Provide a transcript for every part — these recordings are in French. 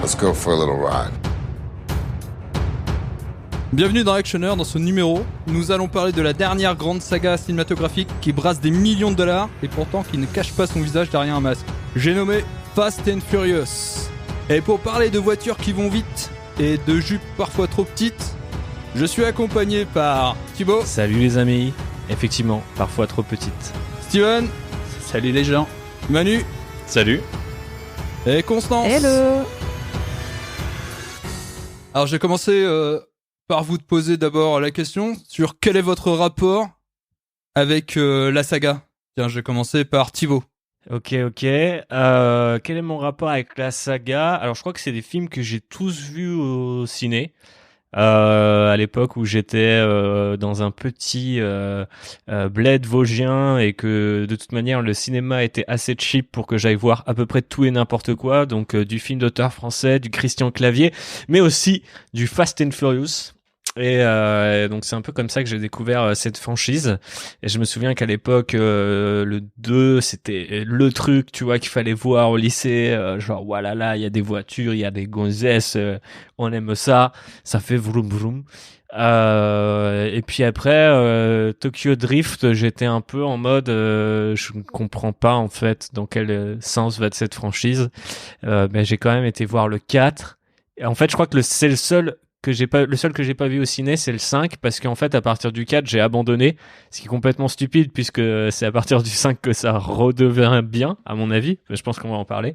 Let's go for a little ride. Bienvenue dans Actionneur. Dans ce numéro, nous allons parler de la dernière grande saga cinématographique qui brasse des millions de dollars et pourtant qui ne cache pas son visage derrière un masque. J'ai nommé Fast and Furious. Et pour parler de voitures qui vont vite et de jupes parfois trop petites, je suis accompagné par Thibaut. Salut les amis. Effectivement, parfois trop petite. Steven. Salut les gens. Manu. Salut. Et Constance. Hello. Alors j'ai commencé par vous poser d'abord la question sur quel est votre rapport avec la saga. Tiens, je vais commencer par Thibaut. Ok. Quel est mon rapport avec la saga ? Alors je crois que c'est des films que j'ai tous vus au ciné. À l'époque où j'étais dans un petit bled vosgien et que de toute manière le cinéma était assez cheap pour que j'aille voir à peu près tout et n'importe quoi, donc du film d'auteur français, du Christian Clavier, mais aussi du Fast and Furious. Et donc c'est un peu comme ça que j'ai découvert cette franchise. Et je me souviens qu'à l'époque le 2 c'était le truc, tu vois, qu'il fallait voir au lycée, genre voilà, là il y a des voitures, il y a des gonzesses, on aime ça fait vroom vroom. Et puis après Tokyo Drift, j'étais un peu en mode je ne comprends pas en fait dans quel sens va cette franchise. Mais j'ai quand même été voir le 4. Et en fait, je crois que c'est le seul que j'ai pas vu au ciné, c'est le 5, parce qu'en fait à partir du 4 j'ai abandonné, ce qui est complètement stupide puisque c'est à partir du 5 que ça redevient bien à mon avis, je pense qu'on va en parler.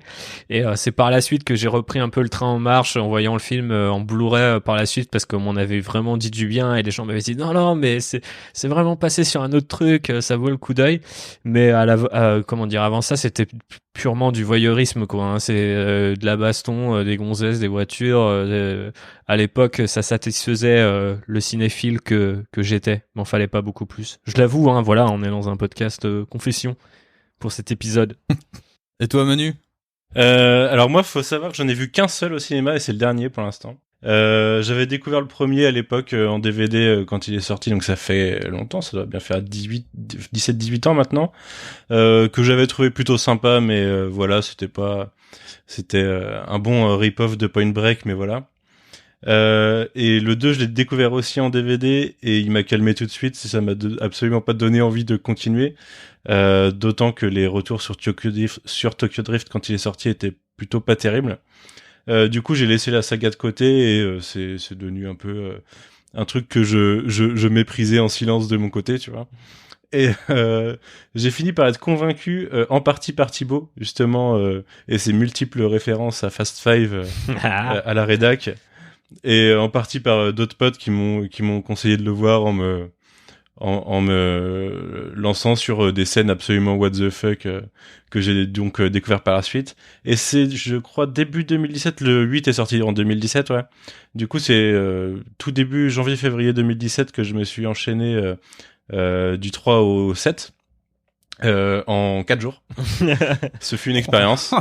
Et c'est par la suite que j'ai repris un peu le train en marche en voyant le film en Blu-ray par la suite, parce qu'on m'en avait vraiment dit du bien et les gens m'avaient dit non mais c'est vraiment passé sur un autre truc, ça vaut le coup d'œil. Mais avant ça c'était purement du voyeurisme quoi, hein. C'est de la baston, des gonzesses, des voitures, à l'époque ça satisfaisait le cinéphile que j'étais, m'en fallait pas beaucoup plus. Je l'avoue, hein, voilà, on est dans un podcast confession pour cet épisode. Et toi Manu ? Alors moi, faut savoir que j'en ai vu qu'un seul au cinéma et c'est le dernier pour l'instant. J'avais découvert le premier à l'époque en DVD quand il est sorti, donc ça fait longtemps, ça doit bien faire 17-18 ans maintenant, que j'avais trouvé plutôt sympa, mais voilà, c'était un bon rip-off de Point Break, mais voilà. Et le 2 je l'ai découvert aussi en DVD et il m'a calmé tout de suite, ça m'a absolument pas donné envie de continuer, d'autant que les retours sur Tokyo Drift quand il est sorti étaient plutôt pas terribles. Du coup j'ai laissé la saga de côté et c'est devenu un peu un truc que je méprisais en silence de mon côté, tu vois. Et j'ai fini par être convaincu en partie par Thibaut justement, et ses multiples références à Fast Five à la rédac, et en partie par d'autres potes qui m'ont conseillé de le voir en me lançant sur des scènes absolument what the fuck que j'ai donc découvert par la suite. Et c'est, je crois, début 2017, le 8 est sorti en 2017, ouais. Du coup, c'est tout début janvier-février 2017 que je me suis enchaîné du 3 au 7 en 4 jours. Ce fut une expérience.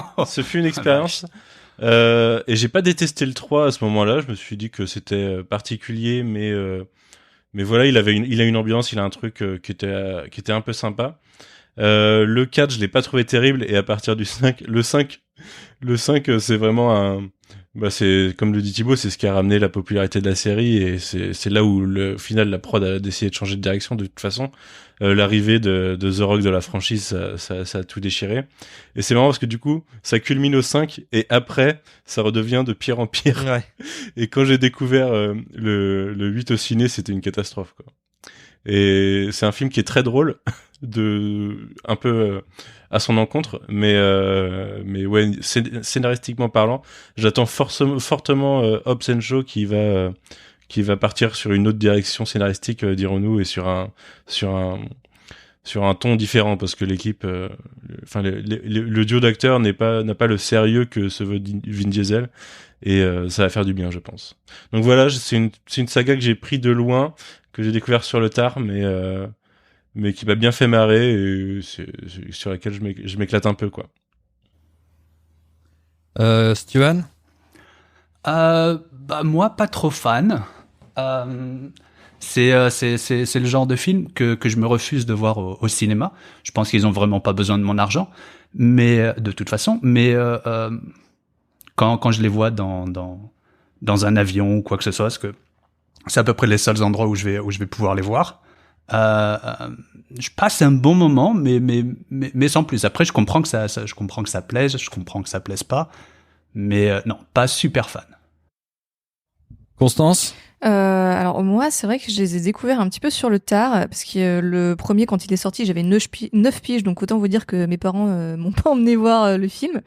Et j'ai pas détesté le 3 à ce moment-là, je me suis dit que c'était particulier, mais voilà, il a une ambiance, il a un truc qui était un peu sympa. Le 4, je l'ai pas trouvé terrible, et à partir du 5, le 5 c'est vraiment c'est comme le dit Thibaut, c'est ce qui a ramené la popularité de la série, et c'est là où au final la prod a décidé de changer de direction de toute façon. L'arrivée de The Rock de la franchise, ça a tout déchiré. Et c'est marrant parce que du coup, ça culmine au 5 et après, ça redevient de pire en pire. Ouais. Et quand j'ai découvert le 8 au ciné, c'était une catastrophe, quoi. Et c'est un film qui est très drôle, un peu à son encontre, mais ouais, scénaristiquement parlant, j'attends fortement Hobbs & Shaw qui va partir sur une autre direction scénaristique, dirons-nous, et sur un ton différent, parce que l'équipe, le duo d'acteurs n'a pas le sérieux que se veut Vin Diesel, et ça va faire du bien, je pense. Donc voilà, c'est une saga que j'ai pris de loin, que j'ai découvert sur le tard, mais qui m'a bien fait marrer, et sur laquelle je m'éclate un peu, quoi. Steven ? Moi, pas trop fan. C'est le genre de film que je me refuse de voir au cinéma. Je pense qu'ils ont vraiment pas besoin de mon argent, mais de toute façon. Mais quand je les vois dans un avion ou quoi que ce soit, parce que c'est à peu près les seuls endroits où je vais pouvoir les voir. Je passe un bon moment, mais sans plus. Après, je comprends que ça plaise, je comprends que ça plaise pas, mais non, pas super fan. Constance? Alors moi, c'est vrai que je les ai découverts un petit peu sur le tard, parce que le premier, quand il est sorti, j'avais 9 piges, donc autant vous dire que mes parents m'ont pas emmené voir le film.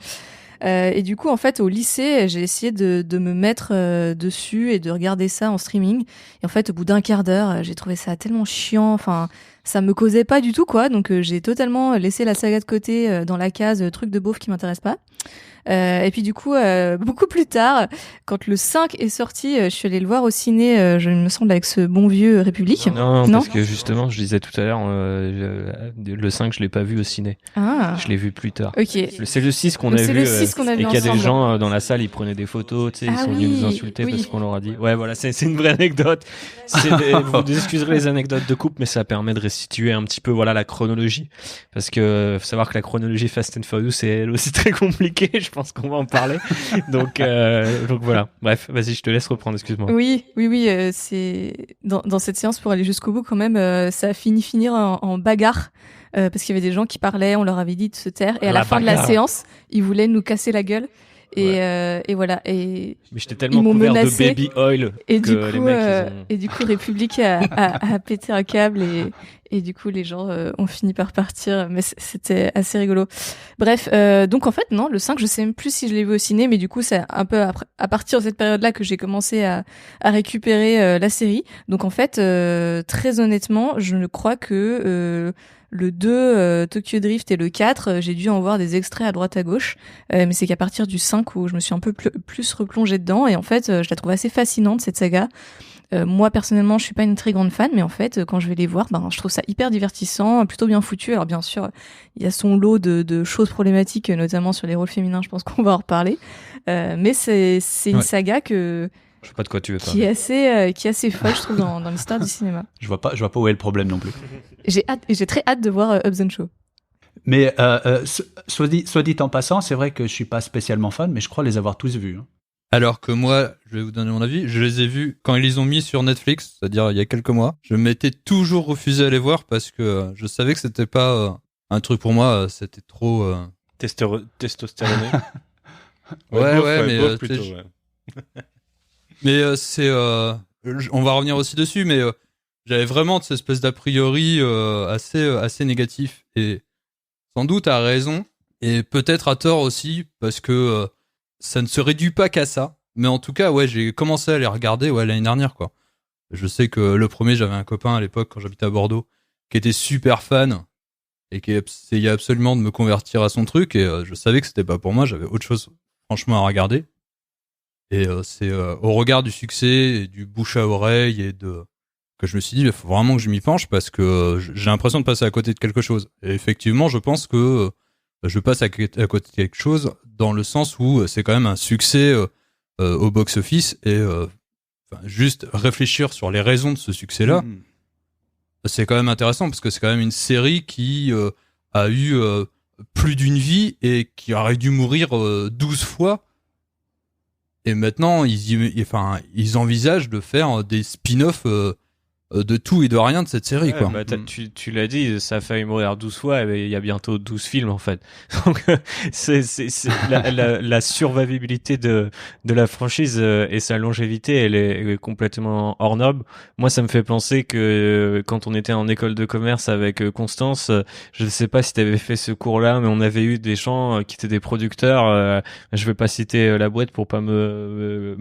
Et du coup, en fait, au lycée, j'ai essayé de me mettre dessus et de regarder ça en streaming. Et en fait, au bout d'un quart d'heure, j'ai trouvé ça tellement chiant. Enfin, ça me causait pas du tout, quoi. Donc, j'ai totalement laissé la saga de côté dans la case truc de beauf qui m'intéresse pas. Et puis du coup, beaucoup plus tard, quand le 5 est sorti, je suis allée le voir au ciné, je me semble, avec ce bon vieux République. Non, parce que justement, je disais tout à l'heure, le 5, je l'ai pas vu au ciné. Ah. Je l'ai vu plus tard. Ok. C'est le 6 qu'on a vu. C'est le 6 qu'on a vu et qu'il y a des ensemble. gens dans la salle, ils prenaient des photos, tu sais, ils sont venus nous insulter parce qu'on leur a dit. Ouais, voilà, c'est une vraie anecdote. Vous excuserez les anecdotes de couple, mais ça permet de restituer un petit peu, voilà, la chronologie. Parce que, faut savoir que la chronologie Fast and Furious, c'est elle aussi très compliquée. Je pense qu'on va en parler. Donc voilà. Bref, vas-y, je te laisse reprendre, excuse-moi. Oui, c'est dans cette séance pour aller jusqu'au bout quand même, ça a finir en bagarre. Parce qu'il y avait des gens qui parlaient, on leur avait dit de se taire, et à la fin de la séance, ils voulaient nous casser la gueule. Et voilà. Et mais j'étais tellement ils m'ont couvert menacé, de baby oil et que du coup, les mecs, ils ont... et du coup, République a pété un câble et du coup, les gens ont fini par partir. Mais c'était assez rigolo. Bref, donc en fait, non, le 5, je sais même plus si je l'ai vu au ciné, mais du coup, c'est un peu à partir de cette période-là que j'ai commencé à récupérer la série. Donc en fait, très honnêtement, je ne crois que le 2, Tokyo Drift, et le 4, j'ai dû en voir des extraits à droite à gauche. Mais c'est qu'à partir du 5 où je me suis un peu plus replongée dedans. Et en fait, je la trouve assez fascinante, cette saga. Moi, personnellement, je suis pas une très grande fan, mais en fait, quand je vais les voir, je trouve ça hyper divertissant, plutôt bien foutu. Alors bien sûr, il y a son lot de choses problématiques, notamment sur les rôles féminins, je pense qu'on va en reparler. Mais c'est une saga que... Je sais pas de quoi tu veux qui est assez folle, je trouve, dans l'histoire du cinéma. Je vois pas où est le problème non plus. J'ai très hâte de voir Hobbs & Shaw. Mais soit dit en passant, c'est vrai que je suis pas spécialement fan, mais je crois les avoir tous vus. Hein. Alors que moi, je vais vous donner mon avis, je les ai vus quand ils les ont mis sur Netflix, c'est-à-dire il y a quelques mois. Je m'étais toujours refusé à les voir parce que je savais que c'était pas un truc pour moi, c'était trop... Testostéroné. Ouais, mais... plutôt, ouais. Mais on va revenir aussi dessus, mais j'avais vraiment cette espèce d'a priori assez négatif, et sans doute à raison, et peut-être à tort aussi, parce que ça ne se réduit pas qu'à ça. Mais en tout cas, ouais, j'ai commencé à les regarder l'année dernière, quoi. Je sais que le premier, j'avais un copain à l'époque, quand j'habitais à Bordeaux, qui était super fan, et qui essayait absolument de me convertir à son truc, et je savais que c'était pas pour moi, j'avais autre chose franchement à regarder. Et c'est au regard du succès et du bouche à oreille que je me suis dit, il faut vraiment que je m'y penche parce que j'ai l'impression de passer à côté de quelque chose. Et effectivement, je pense que je passe à côté de quelque chose dans le sens où c'est quand même un succès au box-office, et juste réfléchir sur les raisons de ce succès-là, c'est quand même intéressant parce que c'est quand même une série qui a eu plus d'une vie et qui aurait dû mourir 12 fois. Et maintenant, ils envisagent de faire des spin-offs de tout et de rien de cette série, quoi. Tu l'as dit, ça a failli mourir 12 fois, et il y a bientôt 12 films, en fait. Donc, c'est la survivabilité de la franchise et sa longévité, elle est complètement hors norme. Moi, ça me fait penser que quand on était en école de commerce avec Constance, je ne sais pas si tu avais fait ce cours-là, mais on avait eu des gens qui étaient des producteurs, je vais pas citer la boîte pour pas me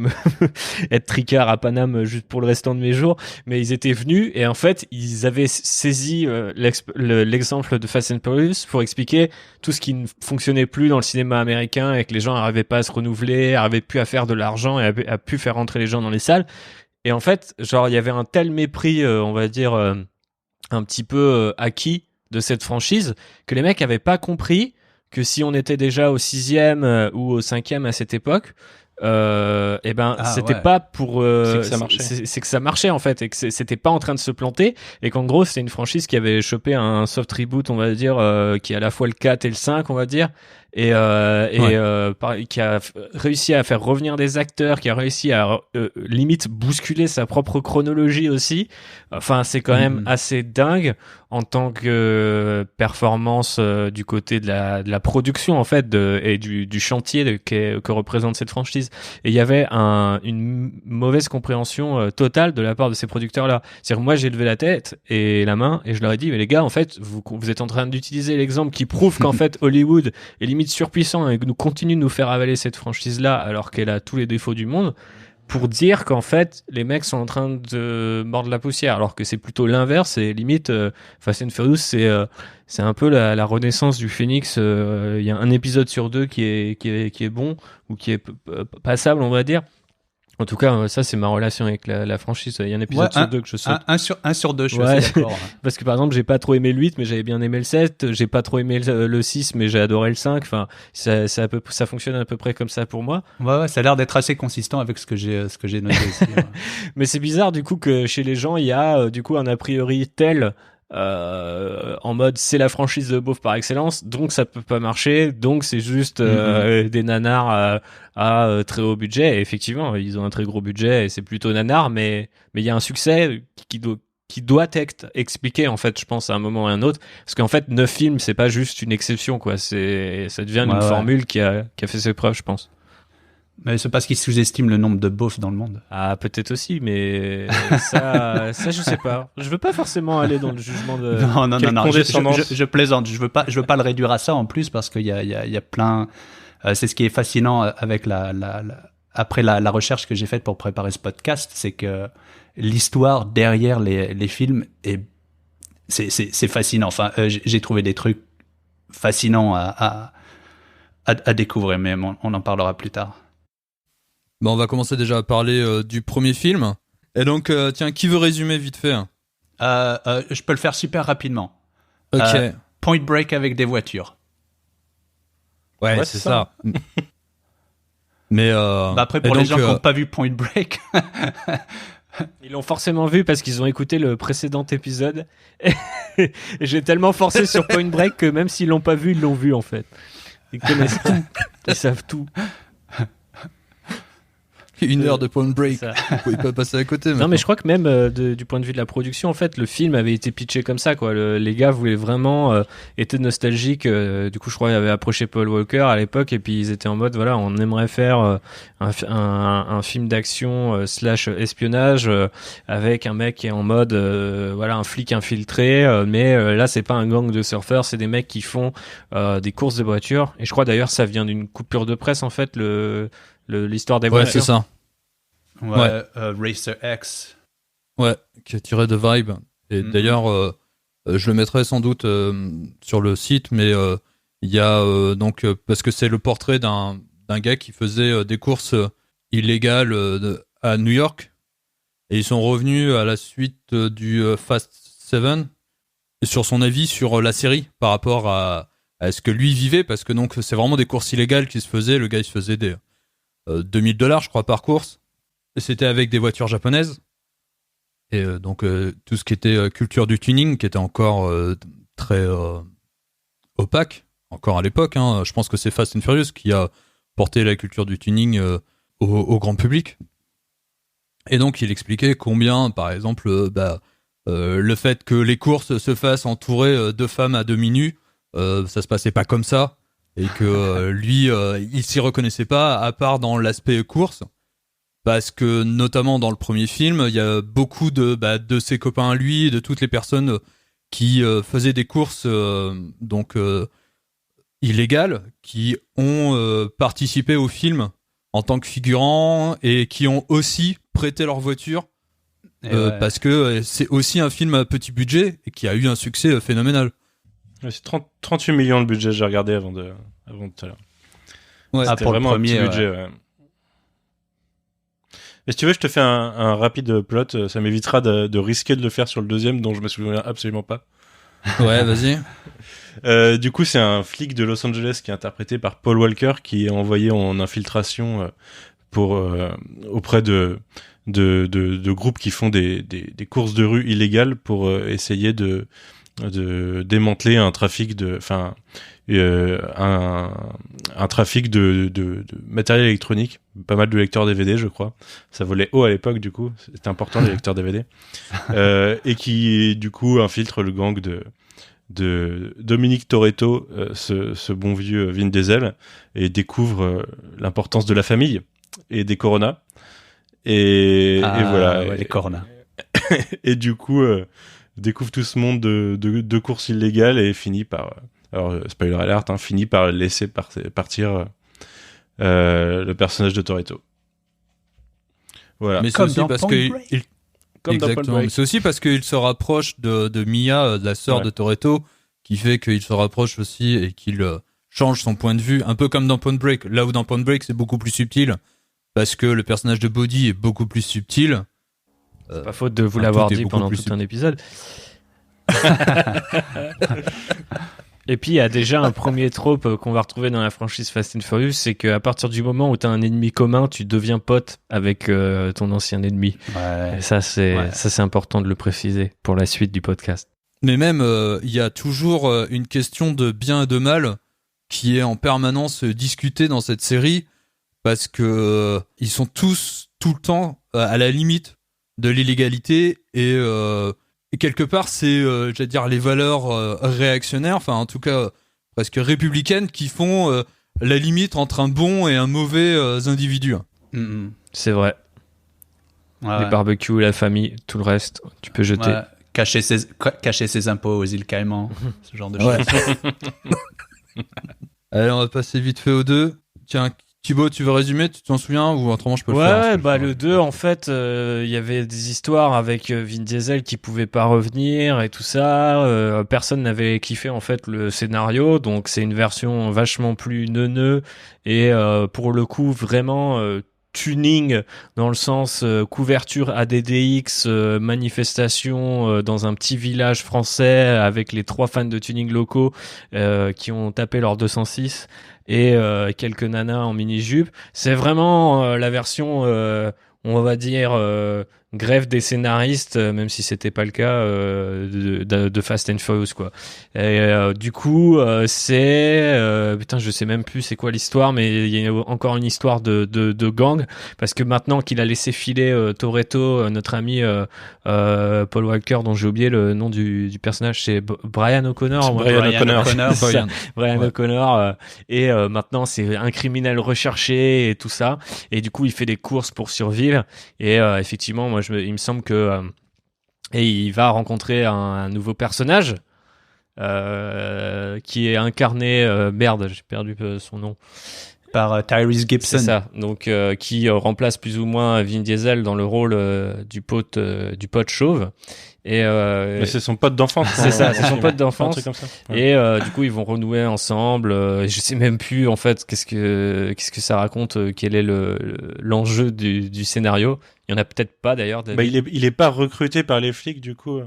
être tricard à Paname juste pour le restant de mes jours, mais ils étaient venus, et en fait ils avaient saisi l'exemple de Fast and Furious pour expliquer tout ce qui ne fonctionnait plus dans le cinéma américain, et que les gens n'arrivaient pas à se renouveler, n'arrivaient plus à faire de l'argent, et à plus faire rentrer les gens dans les salles. Et en fait, genre, il y avait un tel mépris, on va dire un petit peu acquis de cette franchise, que les mecs avaient pas compris que si on était déjà au 6e ou au 5e à cette époque, c'était ouais. pas pour C'est que ça marchait. c'est que ça marchait en fait et que c'était pas en train de se planter et qu'en gros c'était une franchise qui avait chopé un soft reboot, on va dire, qui est à la fois le 4 et le 5, on va dire, et qui a réussi à faire revenir des acteurs, qui a réussi à limite bousculer sa propre chronologie aussi. Enfin, c'est quand même assez dingue en tant que performance du côté de la production en fait et du chantier que représente cette franchise. Et il y avait une mauvaise compréhension totale de la part de ces producteurs-là. C'est-à-dire, moi, j'ai levé la tête et la main et je leur ai dit, mais les gars, en fait, vous êtes en train d'utiliser l'exemple qui prouve qu'en fait, Hollywood est limite surpuissant et nous continue de nous faire avaler cette franchise-là alors qu'elle a tous les défauts du monde, pour dire qu'en fait, les mecs sont en train de mordre la poussière, alors que c'est plutôt l'inverse. Et limite, Fast and Furious, c'est un peu la renaissance du Phénix. Il y a un épisode sur 2 qui est bon ou qui est passable, on va dire. En tout cas, ça, c'est ma relation avec la franchise. Il y a un épisode sur 2 que je saute. Un sur 2, je suis Ouais. assez d'accord. Parce que par exemple, j'ai pas trop aimé le 8, mais j'avais bien aimé le 7. J'ai pas trop aimé le 6, mais j'ai adoré le 5. Enfin, ça fonctionne à peu près comme ça pour moi. Ouais, ça a l'air d'être assez consistant avec ce que j'ai noté aussi. Ouais. Mais c'est bizarre du coup que chez les gens, il y a du coup un a priori tel en mode c'est la franchise de beauf par excellence, donc ça peut pas marcher, donc c'est juste des nanars à très haut budget. Et effectivement, ils ont un très gros budget et c'est plutôt nanar, mais il y a un succès qui doit être expliqué en fait, je pense, à un moment ou à un autre, parce qu'en fait 9 films, c'est pas juste une exception quoi, ça devient une formule qui a fait ses preuves, je pense. Mais c'est parce qu'ils sous-estiment le nombre de beaufs dans le monde. Ah, peut-être aussi, mais ça, je sais pas. Je veux pas forcément aller dans le jugement de. Non. condescendance. Je plaisante. Je veux pas le réduire à ça en plus parce qu'il y a plein. C'est ce qui est fascinant avec après la recherche que j'ai faite pour préparer ce podcast, c'est que l'histoire derrière les films c'est fascinant. Enfin, j'ai trouvé des trucs fascinants à découvrir, mais on en parlera plus tard. Bon, on va commencer déjà à parler du premier film. Et donc, tiens, qui veut résumer vite fait? Je peux le faire super rapidement. Ok. Point Break avec des voitures. Ouais, c'est ça. Mais après, pour les gens qui n'ont pas vu Point Break, ils l'ont forcément vu parce qu'ils ont écouté le précédent épisode. Et j'ai tellement forcé sur Point Break que même s'ils l'ont pas vu, ils l'ont vu en fait. Ils connaissent tout. Ils savent tout. 1 heure de Point Break, Ça. vous pouvez pas passer à côté. Non, mais je crois que même du point de vue de la production, en fait, le film avait été pitché comme ça, quoi. Les gars voulaient vraiment étaient nostalgiques. Du coup, je crois qu'ils avaient approché Paul Walker à l'époque, et puis ils étaient en mode, voilà, on aimerait faire un film d'action slash espionnage avec un mec qui est en mode, voilà, un flic infiltré, mais là, c'est pas un gang de surfeurs, c'est des mecs qui font des courses de voitures. Et je crois d'ailleurs, ça vient d'une coupure de presse, en fait, l'histoire des voitures. Ouais, c'est ça. Ouais. Racer X. Ouais, qui est tiré de Vibe. Et d'ailleurs, je le mettrai sans doute sur le site, mais il y a donc parce que c'est le portrait d'un gars qui faisait des courses illégales à New York, et ils sont revenus à la suite du Fast 7 sur son avis sur la série par rapport à ce que lui vivait, parce que donc c'est vraiment des courses illégales qui se faisaient. Le gars il se faisait des $2000 je crois par course, et c'était avec des voitures japonaises. Et donc tout ce qui était culture du tuning, qui était encore très opaque, encore à l'époque, hein. Je pense que c'est Fast and Furious qui a porté la culture du tuning au grand public. Et donc il expliquait combien, par exemple, le fait que les courses se fassent entourées de femmes à demi nues, ça se passait pas comme ça, et que lui, il s'y reconnaissait pas, à part dans l'aspect course. Parce que, notamment dans le premier film, il y a beaucoup de ses copains à lui, de toutes les personnes qui faisaient des courses illégales, qui ont participé au film en tant que figurants et qui ont aussi prêté leur voiture parce que c'est aussi un film à petit budget et qui a eu un succès phénoménal. Ouais, c'est 38 millions de budget, j'ai regardé avant tout à l'heure. Ouais, c'était pour le vraiment premier, un petit budget, ouais. Mais si tu veux, je te fais un rapide plot, ça m'évitera de risquer de le faire sur le deuxième, dont je me souviens absolument pas. Ouais, vas-y. Du coup, c'est un flic de Los Angeles qui est interprété par Paul Walker, qui est envoyé en infiltration auprès de groupes qui font des courses de rue illégales pour essayer de démanteler un trafic un trafic de matériel électronique, pas mal de lecteurs DVD, je crois. Ça volait haut à l'époque, du coup. C'était important, les lecteurs DVD. Et qui, du coup, infiltre le gang de Dominique Toretto, ce bon vieux Vin Diesel, et découvre l'importance de la famille et des Coronas. Et voilà. Ouais, les Coronas. Et du coup, découvre tout ce monde de courses illégales et finit par... alors, spoiler alert, finit par laisser partir le personnage de Toretto. Voilà. Mais c'est Comme aussi dans parce Point que Break. Comme dans Point exactement. Break. Mais c'est aussi parce qu'il se rapproche de Mia, de la sœur Ouais. de Toretto, qui fait qu'il se rapproche aussi et qu'il change son point de vue, un peu comme dans Point Break. Là où dans Point Break c'est beaucoup plus subtil, parce que le personnage de Bodhi est beaucoup plus subtil. C'est pas faute de vous Enfin, l'avoir tout est dit beaucoup pendant plus tout un épisode. Et puis il y a déjà un premier trope qu'on va retrouver dans la franchise Fast and Furious, c'est qu'à partir du moment où tu as un ennemi commun, tu deviens pote avec ton ancien ennemi. Ouais. Et ça c'est important de le préciser pour la suite du podcast. Mais même, il y a toujours une question de bien et de mal qui est en permanence discutée dans cette série, parce que ils sont tous, tout le temps, à la limite de l'illégalité, et quelque part, c'est, j'allais dire, les valeurs réactionnaires, enfin, en tout cas, presque républicaines, qui font la limite entre un bon et un mauvais individu. Mhm. C'est vrai. Ouais, Les barbecues, la famille, tout le reste, tu peux jeter. ouais. Cacher ses impôts aux îles Caïmans, ce genre de Ouais. choses. Allez, on va passer vite fait aux deux. Tiens, Thibaut, tu veux résumer? Tu t'en souviens? Ou autrement, je peux le faire. hein, je peux Le 2, en fait, il y avait des histoires avec Vin Diesel qui pouvait pas revenir et tout ça. Personne n'avait kiffé, en fait, le scénario. Donc, c'est une version vachement plus neuneux et, pour le coup, vraiment, tuning dans le sens couverture ADDX, manifestation dans un petit village français avec les 3 fans de tuning locaux qui ont tapé leur 206 et quelques nanas en mini-jupe. C'est vraiment la version, on va dire, grève des scénaristes, même si c'était pas le cas de Fast and Furious, quoi. Et du coup, putain, je sais même plus c'est quoi l'histoire, mais il y a encore une histoire de gang, parce que maintenant qu'il a laissé filer Toretto, notre ami Paul Walker, dont j'ai oublié le nom du personnage, c'est Brian O'Connor. Brian O'Connor. C'est ça. Brian Ouais. O'Connor, et maintenant c'est un criminel recherché et tout ça, et du coup il fait des courses pour survivre, et effectivement moi il me semble que et il va rencontrer un nouveau personnage qui est incarné merde, j'ai perdu son nom. Par Tyrese Gibson. C'est ça, donc qui remplace plus ou moins Vin Diesel dans le rôle du pote chauve. Et Mais c'est son pote d'enfance. c'est ça, c'est son pote Un d'enfance. truc comme ça. Ouais. Et du coup, ils vont renouer ensemble. Je sais même plus en fait qu'est-ce que ça raconte, quel est l'enjeu du scénario. Il y en a peut-être pas d'ailleurs. Bah, il est pas recruté par les flics du coup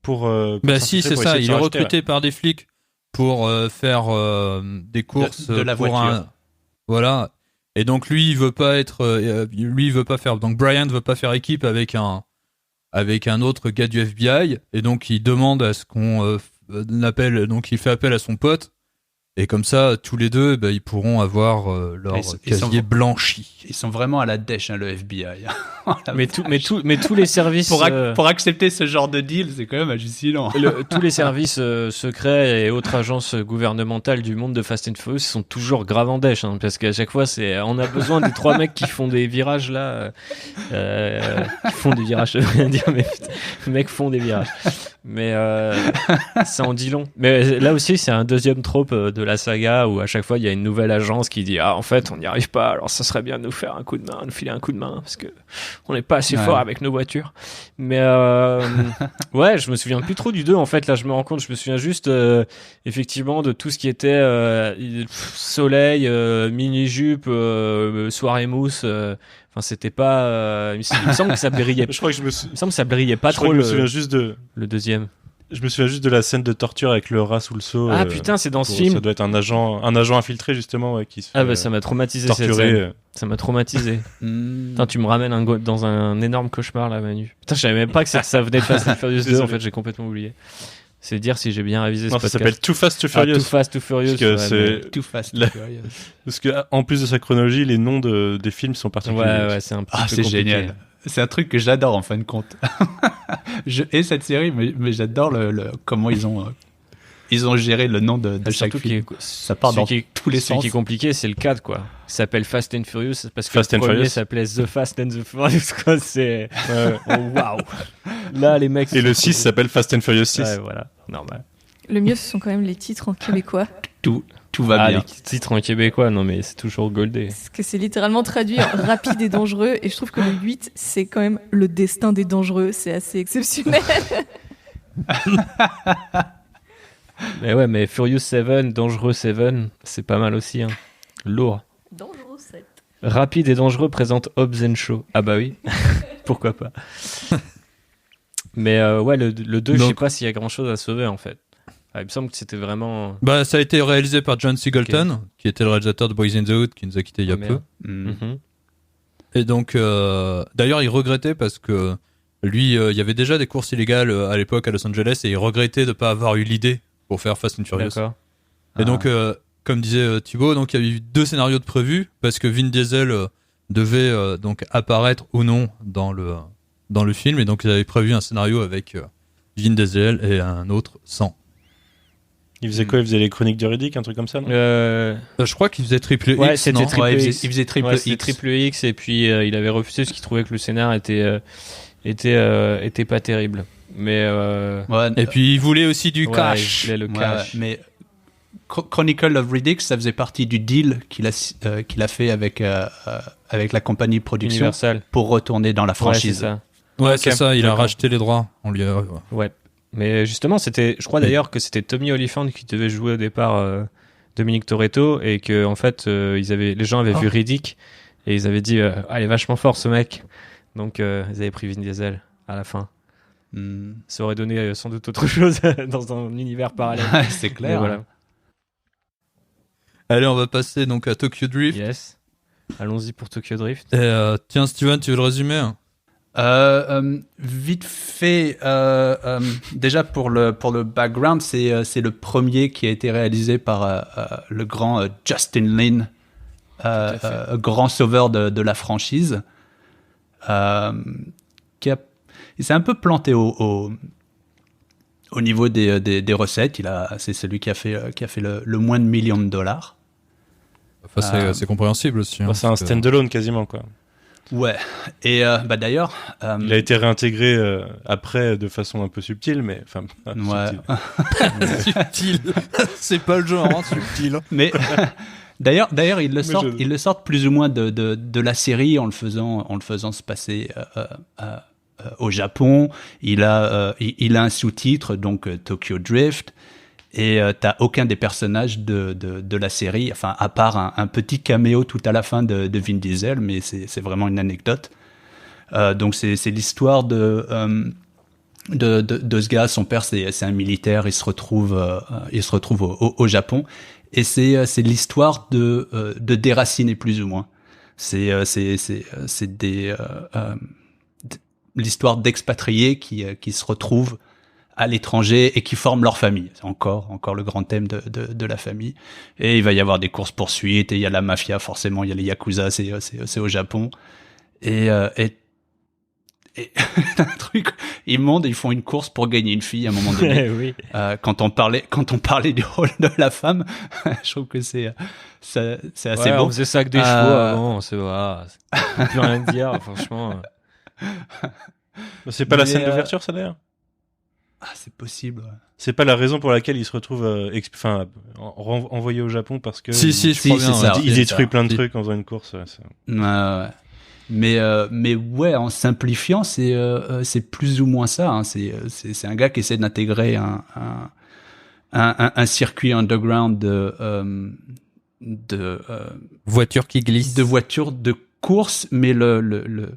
pour Bah si, c'est pour ça. essayer de Il se est racheter, recruté par des flics pour faire des courses de la pour voiture. Voilà. Et donc lui, il veut pas faire. Donc Brian veut pas faire équipe avec un autre gars du FBI, et donc il demande à ce qu'on appelle. Donc il fait appel à son pote. Et comme ça, tous les deux, ils pourront avoir leur Ils sont- casier blanchi. Ils sont vraiment à la dèche, le FBI. mais tous les services Pour accepter ce genre de deal, c'est quand même hallucinant. tous les services secrets et autres agences gouvernementales du monde de Fast and Furious sont toujours grave en dèche, hein, parce qu'à chaque fois on a besoin des 3 mecs qui font des virages là, qui font des virages, je veux dire, mais putain, les mecs font des virages. Mais ça en dit long. Mais là aussi, c'est un deuxième trope de la saga où à chaque fois il y a une nouvelle agence qui dit en fait on n'y arrive pas, alors ça serait bien de nous faire un coup de main, nous filer un coup de main parce que on n'est pas assez fort avec nos voitures. Mais ouais, je me souviens plus trop du 2 en fait. Là, je me rends compte, je me souviens juste effectivement de tout ce qui était soleil, mini jupe, soirée mousse. Enfin, c'était pas. Il me semble que ça brillait. Je crois que je me sou- Il me semble que ça brillait pas je crois trop que je me souviens juste de le deuxième. Je me souviens juste de la scène de torture avec le rat sous le seau. Ah putain, c'est dans ce film. Ça doit être un agent infiltré justement qui se fait Ah bah ça m'a traumatisé cette torturer. scène. Ça m'a traumatisé. Putain, tu me ramènes dans un énorme cauchemar là, Manu. Putain, je savais même pas que ça venait de Fast and Furious 2. En fait, j'ai complètement oublié. C'est dire si j'ai bien révisé Non, ce ça podcast. s'appelle Too Fast Too Furious. Too Fast Too Furious. Parce que ouais, c'est Too Fast, La- Too Furious. parce que en plus de sa chronologie, les noms des films sont particuliers. ouais, c'est un petit Ah, peu c'est compliqué. génial. C'est un truc que j'adore en fin de compte. Je hais cette série, mais j'adore comment ils ont géré le nom de chaque Surtout film. qu'il- Ça part celui dans qui est- tous les Celui sens. qui est compliqué, c'est le 4, quoi. Il s'appelle Fast and Furious parce que Fast le and premier Furious. s'appelait The Fast and the Furious, quoi. C'est... Ouais. Oh, waouh. Là, les mecs... Et le sont- 6 s'appelle Fast and Furious 6. Ouais, voilà. Normal. Le mieux, ce sont quand même les titres en québécois. Tout va Ah, bien. les titres en québécois, non, mais c'est toujours goldé. Parce que c'est littéralement traduit en rapide et dangereux. Et je trouve que le 8, c'est quand même le destin des dangereux. C'est assez exceptionnel. Mais ouais, mais Furious 7, Dangereux 7, c'est pas mal aussi, hein. Lourd. Dangereux 7. Rapide et dangereux présente Hobbs and Shaw. Ah bah oui, pourquoi pas. Mais ouais, le 2, je sais Donc- pas s'il y a grand chose à sauver en fait. Ah, il me semble que c'était vraiment... Bah, ça a été réalisé par John Singleton, qui était le réalisateur de Boys in the Hood, qui nous a quittés il y a Ah, peu. merde. Mm. Mhm. Et donc, d'ailleurs, il regrettait parce que lui, il y avait déjà des courses illégales à l'époque à Los Angeles et il regrettait de ne pas avoir eu l'idée pour faire Fast and Furious. D'accord. Et donc, comme disait Thibaut, donc il y a eu 2 scénarios de prévus parce que Vin Diesel devait donc apparaître ou non dans le film et donc ils avaient prévu un scénario avec Vin Diesel et un autre sans. Il faisait quoi? Il faisait les chroniques du Riddick, un truc comme ça, non? Je crois qu'il faisait triple X. Ouais, c'était non triple Ouais, X. il faisait triple Ouais, c'était X. triple X et puis il avait refusé parce qu'il trouvait que le scénar était pas terrible. Mais Ouais, Et puis il voulait aussi du ouais, cash. il voulait le ouais, cash. mais Chronicle of Riddick, ça faisait partie du deal qu'il a fait avec la compagnie de production Universal. pour retourner dans la Ouais, c'est franchise. ça. Ouais, c'est ça, il a D'accord. racheté les droits. On lui a... Ouais. Mais justement, je crois d'ailleurs que c'était Tommy Olyphant qui devait jouer au départ Dominique Toretto et que en fait, les gens avaient vu Riddick et ils avaient dit, il est vachement fort ce mec. Donc ils avaient pris Vin Diesel à la fin. Mm. Ça aurait donné sans doute autre chose dans un univers parallèle. C'est Mais clair. voilà. Allez, on va passer donc à Tokyo Drift. Yes. Allons-y pour Tokyo Drift. Et, tiens, Steven, tu veux le résumer hein? Vite fait, déjà pour le background, c'est le premier qui a été réalisé par le grand Justin Lin, grand sauveur de la franchise, il s'est un peu planté au niveau des recettes. C'est celui qui a fait le moins de millions de dollars. Enfin, c'est compréhensible aussi. hein, Bah, c'est un parce que- standalone quasiment, quoi. Ouais. Et d'ailleurs, Il a été réintégré après de façon un peu subtile, mais enfin. ouais. subtile. Subtil. C'est pas le genre, hein, subtil. Mais d'ailleurs, ils le sortent, je- ils le sortent plus ou moins de la série en le faisant se passer au Japon. Il a un sous-titre, donc Tokyo Drift, et t'as aucun des personnages de la série, enfin à part un petit caméo tout à la fin de Vin Diesel, mais c'est vraiment une anecdote. Donc c'est l'histoire de ce gars. Son père c'est un militaire. Il se retrouve au Japon. Et c'est l'histoire de déraciner plus ou moins. C'est l'histoire d'expatriés qui se retrouvent à l'étranger et qui forment leur famille. C'est encore le grand thème de la famille. Et il va y avoir des courses poursuites et il y a la mafia forcément. Il y a les yakuza, c'est au Japon. Et un truc immonde, ils font une course pour gagner une fille à un moment donné. Oui. Quand on parlait du rôle de la femme, je trouve que c'est assez Ouais, beau. on faisait ça avec des chevaux avant. C'est voilà, on peut plus rien dire, franchement. C'est pas la Mais, scène d'ouverture, ça d'ailleurs. Ah, c'est possible. Ouais. C'est pas la raison pour laquelle il se retrouve envoyé au Japon parce que Si, je Si, crois c'est bien. ça. ouais. il détruit ça. plein de Si. trucs en faisant une course. Ouais, ça. Ouais. Mais ouais, en simplifiant, c'est plus ou moins ça. Hein. C'est un gars qui essaie d'intégrer un circuit underground de Voiture qui glisse. voitures de course, mais le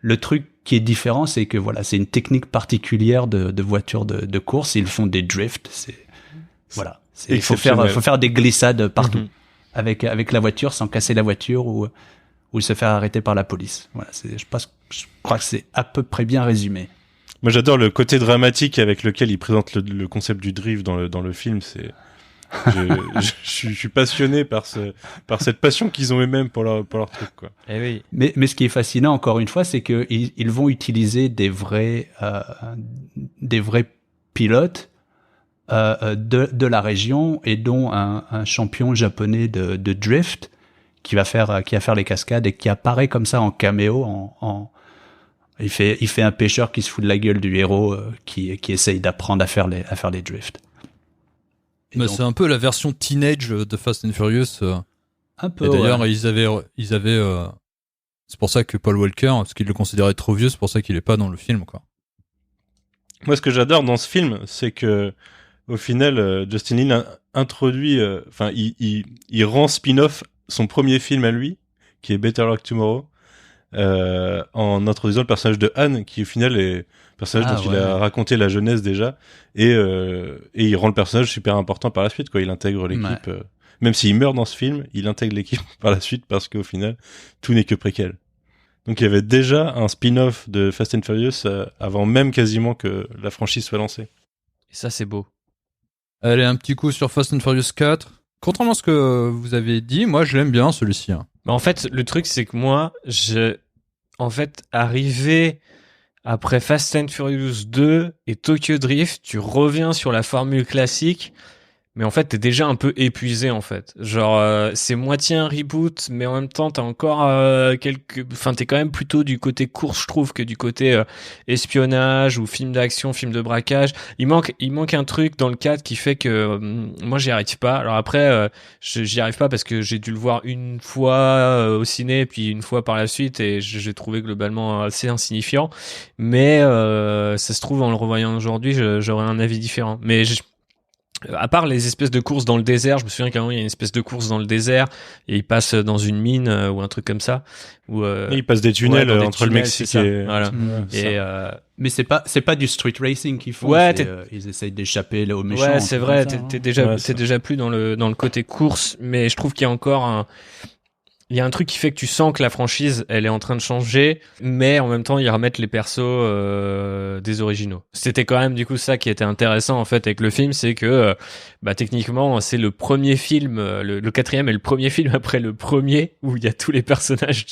Le truc qui est différent, c'est que voilà, c'est une technique particulière de voiture de course. Ils font des drifts. Il faut faire des glissades partout avec la voiture sans casser la voiture ou se faire arrêter par la police. Voilà, je crois que c'est à peu près bien résumé. Moi, j'adore le côté dramatique avec lequel ils présentent le concept du drift dans le film. Je suis passionné par cette passion qu'ils ont eux-mêmes pour leur truc, quoi. Eh oui. Mais ce qui est fascinant, encore une fois, c'est que ils vont utiliser des vrais pilotes de la région, et dont un champion japonais de drift qui va faire les cascades et qui apparaît comme ça en caméo. Il fait un pêcheur qui se fout de la gueule du héros qui essaye d'apprendre à faire les drifts. Mais donc, c'est un peu la version teenage de Fast and Furious. Un peu. Et d'ailleurs, ils avaient c'est pour ça que Paul Walker, parce qu'ils le considéraient trop vieux, c'est pour ça qu'il est pas dans le film, quoi. Moi, ce que j'adore dans ce film, c'est que au final, Justin Lin introduit, il rend spin-off son premier film à lui, qui est Better Luck Tomorrow, en introduisant le personnage de Han, qui au final est personnage dont il a raconté la jeunesse déjà, et il rend le personnage super important par la suite, quoi. Il intègre l'équipe, même s'il meurt dans ce film, il intègre l'équipe par la suite, parce qu'au final, tout n'est que préquel. Donc il y avait déjà un spin-off de Fast and Furious avant même quasiment que la franchise soit lancée. Et ça, c'est beau. Allez, un petit coup sur Fast and Furious 4. Contrairement à ce que vous avez dit, moi je l'aime bien celui-ci. En fait, le truc, c'est que moi, arrivé après Fast and Furious 2 et Tokyo Drift, tu reviens sur la formule classique, mais en fait, t'es déjà un peu épuisé, en fait. Genre, c'est moitié un reboot, mais en même temps, t'as encore t'es quand même plutôt du côté course, je trouve, que du côté espionnage ou film d'action, film de braquage. Il manque un truc dans le cadre qui fait que moi, j'y arrive pas. Alors après, j'y arrive pas parce que j'ai dû le voir une fois au ciné, puis une fois par la suite, et j'ai trouvé globalement assez insignifiant. Mais ça se trouve, en le revoyant aujourd'hui, j'aurais un avis différent. Mais à part les espèces de courses dans le désert, je me souviens qu'à un moment il y a une espèce de course dans le désert et il passe dans une mine ou un truc comme ça. Il passe des tunnels entre le Mexique et voilà. Mais c'est pas du street racing qu'ils font. Ouais, ils essayent d'échapper aux méchants. Ouais, c'est vrai. T'es déjà plus dans le côté course, mais je trouve qu'il y a encore il y a un truc qui fait que tu sens que la franchise, elle est en train de changer, mais en même temps, ils remettent les persos des originaux. C'était quand même du coup ça qui était intéressant en fait avec le film, c'est que techniquement, c'est le premier film, le quatrième est le premier film après le premier où il y a tous les personnages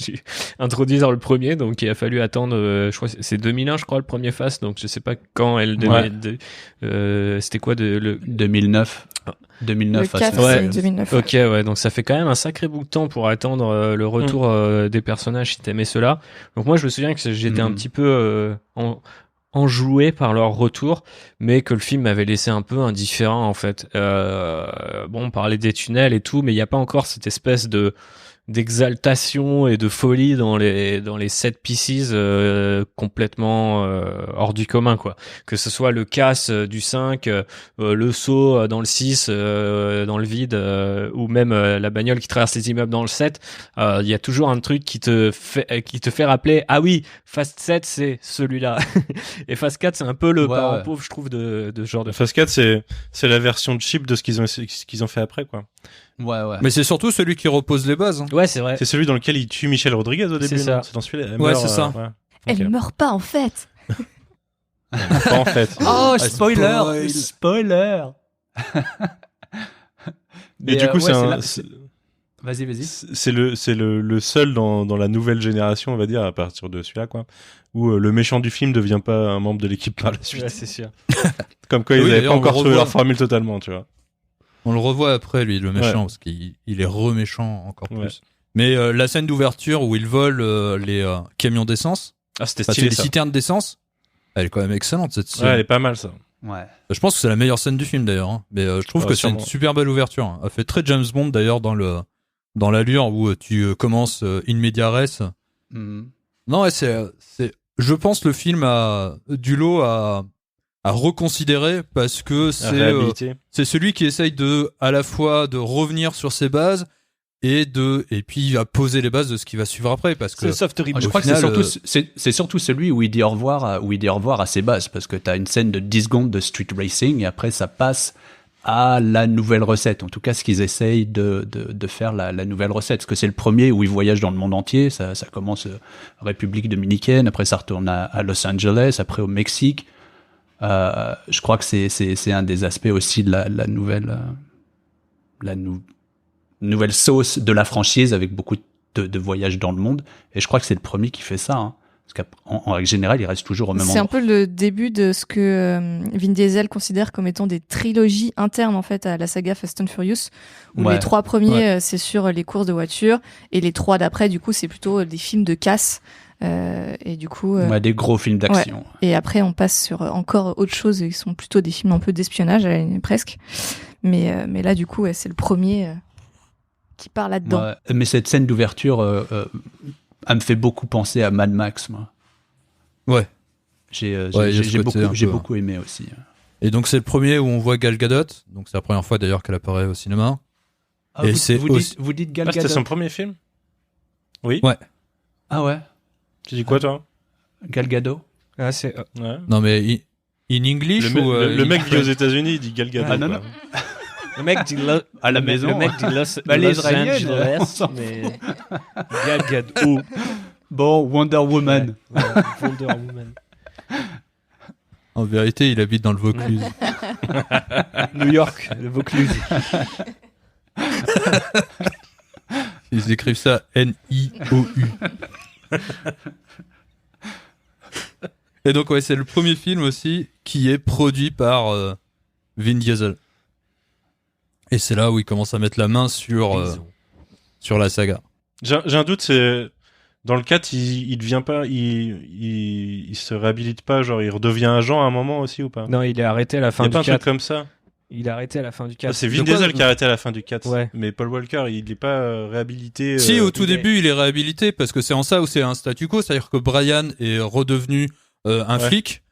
introduits dans le premier, donc il a fallu attendre, je crois c'est 2001, je crois le premier Fast, donc je sais pas quand c'était quoi 2009. 2009. Le 4, c'est 2009. Ok, ouais, donc ça fait quand même un sacré bout de temps pour attendre le retour des personnages si t'aimais ceux-là. Donc moi, je me souviens que j'étais un petit peu enjoué par leur retour, mais que le film m'avait laissé un peu indifférent en fait. On parlait des tunnels et tout, mais il n'y a pas encore cette espèce d'exaltation et de folie dans les set pieces complètement hors du commun, quoi. Que ce soit le casse du 5, le saut dans le 6 dans le vide, ou même la bagnole qui traverse les immeubles dans le 7, il y a toujours un truc qui te fait rappeler, ah oui, Fast 7 c'est celui-là. Et Fast 4 c'est un peu le parent pauvre, je trouve, de ce genre de Fast 4 c'est la version cheap de ce qu'ils ont fait après, quoi. Ouais. Mais c'est surtout celui qui repose les bases. Ouais, c'est vrai. C'est celui dans lequel il tue Michelle Rodriguez au début. C'est ça. C'est dans celui-là. C'est ça. Ouais. Elle meurt pas en fait. Pas en fait. Oh, spoiler. Et du coup, Vas-y. C'est le seul dans la nouvelle génération, on va dire, à partir de celui-là, quoi, où le méchant du film devient pas un membre de l'équipe par la suite. Ouais, c'est sûr. Comme quoi, ils avaient pas encore trouvé leur formule totalement, tu vois. On le revoit après, lui, le méchant, parce qu'il est reméchant encore plus. Mais la scène d'ouverture où il vole les camions d'essence, c'était stylé, les citernes d'essence, elle est quand même excellente, cette scène. Ouais, elle est pas mal, ça. Ouais. Je pense que c'est la meilleure scène du film, d'ailleurs. Hein. Mais je trouve que c'est une super belle ouverture. Hein. Elle fait très James Bond, d'ailleurs, dans l'allure où tu commences in media res. Non, ouais, je pense le film a du lot à reconsidérer, parce que c'est celui qui essaye à la fois de revenir sur ses bases et puis il va poser les bases de ce qui va suivre après, parce que C'est le soft reboot. Je crois final, que c'est surtout celui où il dit au revoir à ses bases, parce que t'as une scène de 10 secondes de street racing et après ça passe à la nouvelle recette. En tout cas, ce qu'ils essayent de faire la nouvelle recette. Parce que c'est le premier où ils voyagent dans le monde entier. Ça commence République dominicaine, après ça retourne à Los Angeles, après au Mexique. Je crois que c'est un des aspects aussi de la nouvelle sauce de la franchise, avec beaucoup de voyages dans le monde. Et je crois que c'est le premier qui fait ça, hein. Parce qu'en règle générale, il reste toujours au même endroit. C'est un peu le début de ce que Vin Diesel considère comme étant des trilogies internes en fait à la saga Fast and Furious, où les 3 premiers c'est sur les courses de voitures et les 3 d'après du coup c'est plutôt des films de casse et du coup des gros films d'action. Ouais. Et après on passe sur encore autre chose qui sont plutôt des films un peu d'espionnage presque, mais là du coup c'est le premier qui part là-dedans. Ouais. Mais cette scène d'ouverture elle me fait beaucoup penser à Mad Max, moi. Ouais. J'ai beaucoup aimé aussi. Et donc c'est le premier où on voit Gal Gadot. Donc c'est la première fois d'ailleurs qu'elle apparaît au cinéma. Ah, et vous dites Gal Gadot. C'était son premier film. Oui. Ouais. Ah ouais. Tu dis quoi toi? Gal Gadot. Ah, c'est... Ouais. Non mais in English le mec vit aux États-Unis, il dit Gal Gadot. Ah non non. Le mec dit à la maison. Le mec dit Los les Angeles, mais Gal Gadot. Bon, Wonder Woman. Ouais, Wonder Woman. En vérité, il habite dans le Vaucluse. New York, le Vaucluse. Ils écrivent ça N-I-O-U. Et donc ouais, c'est le premier film aussi qui est produit par Vin Diesel. Et c'est là où il commence à mettre la main sur la saga. J'ai un doute, c'est dans le 4, il devient pas, il se réhabilite pas, genre il redevient agent à un moment aussi ou pas? Non, il est arrêté à la fin Il y a du pas un 4. truc comme ça. Il est arrêté à la fin du 4. C'est Vin Diesel qui a arrêté à la fin du 4. Ouais. Mais Paul Walker, il est pas réhabilité. Si, au tout début, il est réhabilité parce que c'est en ça où c'est un statu quo, c'est-à-dire que Brian est redevenu un flic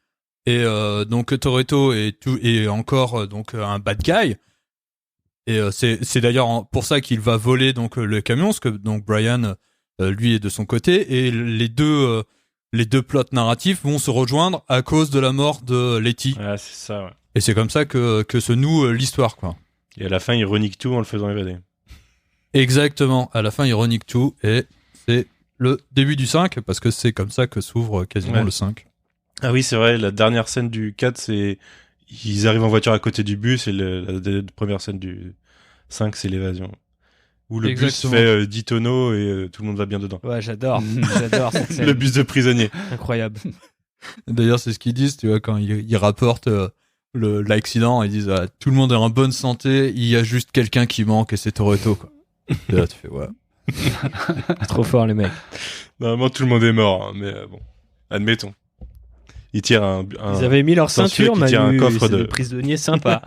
et donc Toretto est encore donc un bad guy. Et c'est d'ailleurs pour ça qu'il va voler donc le camion, parce que donc Brian lui est de son côté et les deux plots narratifs vont se rejoindre à cause de la mort de Letty. Ah, c'est ça. Ouais. Et c'est comme ça que se noue l'histoire, quoi. Et à la fin, il renique tout en le faisant évader. Exactement. À la fin, il renique tout et c'est le début du 5 parce que c'est comme ça que s'ouvre quasiment le 5. Ah oui, c'est vrai. La dernière scène du 4, c'est ils arrivent en voiture à côté du bus et la première scène du 5, c'est l'évasion. Où le bus fait 10 tonneaux et tout le monde va bien dedans. Ouais, j'adore cette scène. Le bus de prisonnier. Incroyable. D'ailleurs, c'est ce qu'ils disent, tu vois, quand ils rapportent l'accident, ils disent tout le monde est en bonne santé, il y a juste quelqu'un qui manque et c'est Toretto, quoi. Et là, tu fais ouais. Trop fort les mecs. Normalement, tout le monde est mort, hein, mais bon, admettons. Ils tirent Ils avaient mis leur ceinture, mais un coffre de prisonniers sympa.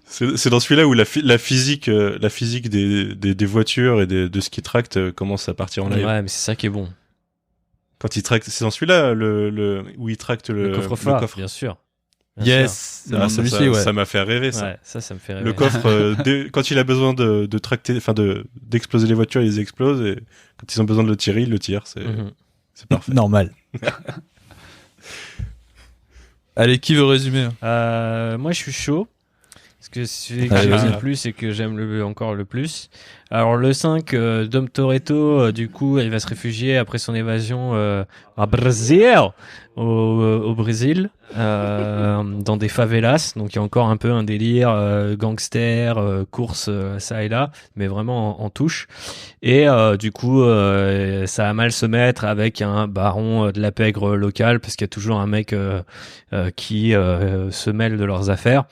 C'est dans celui-là où la physique des voitures et de ce qui tracte commence à partir en live. Ouais, mais c'est ça qui est bon. Quand il tracte, c'est dans celui-là où il tracte le coffre-fort, bien sûr. Yes, Ah, celui-ci, ouais. Ça m'a fait rêver, ça. Ouais, ça me fait rêver. Le coffre, quand il a besoin de tracter, enfin d'exploser les voitures, il les explose, et quand ils ont besoin de le tirer, il le tire. C'est parfait. Normal. Allez, qui veut résumer? Moi, je suis chaud. Parce que celui que j'aime le plus et que j'aime encore le plus. Alors, le 5, Dom Toretto, du coup, il va se réfugier après son évasion à Brésil, au Brésil, dans des favelas. Donc, il y a encore un peu un délire gangster, course, ça et là, mais vraiment en touche. Et du coup, ça a mal se mettre avec un baron de la pègre local, parce qu'il y a toujours un mec qui se mêle de leurs affaires.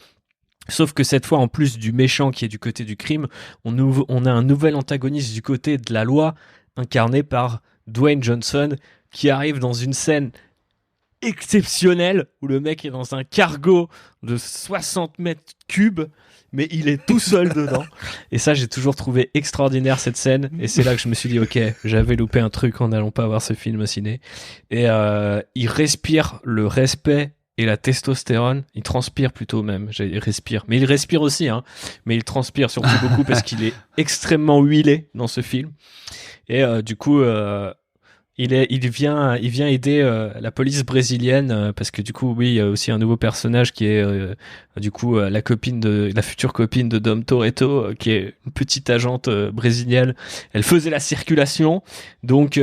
Sauf que cette fois, en plus du méchant qui est du côté du crime, on a un nouvel antagoniste du côté de la loi, incarné par Dwayne Johnson, qui arrive dans une scène exceptionnelle où le mec est dans un cargo de 60 mètres cubes, mais il est tout seul dedans. Et ça, j'ai toujours trouvé extraordinaire cette scène. Et c'est là que je me suis dit, ok, j'avais loupé un truc en n'allant pas voir ce film au ciné. Et il respire le respect et la testostérone. Il transpire plutôt même, il respire. Mais il respire aussi, hein. Mais il transpire surtout beaucoup parce qu'il est extrêmement huilé dans ce film. Et du coup, il vient aider la police brésilienne parce que du coup, oui, il y a aussi un nouveau personnage qui est du coup la future copine de Dom Toretto, qui est une petite agente brésilienne. Elle faisait la circulation, donc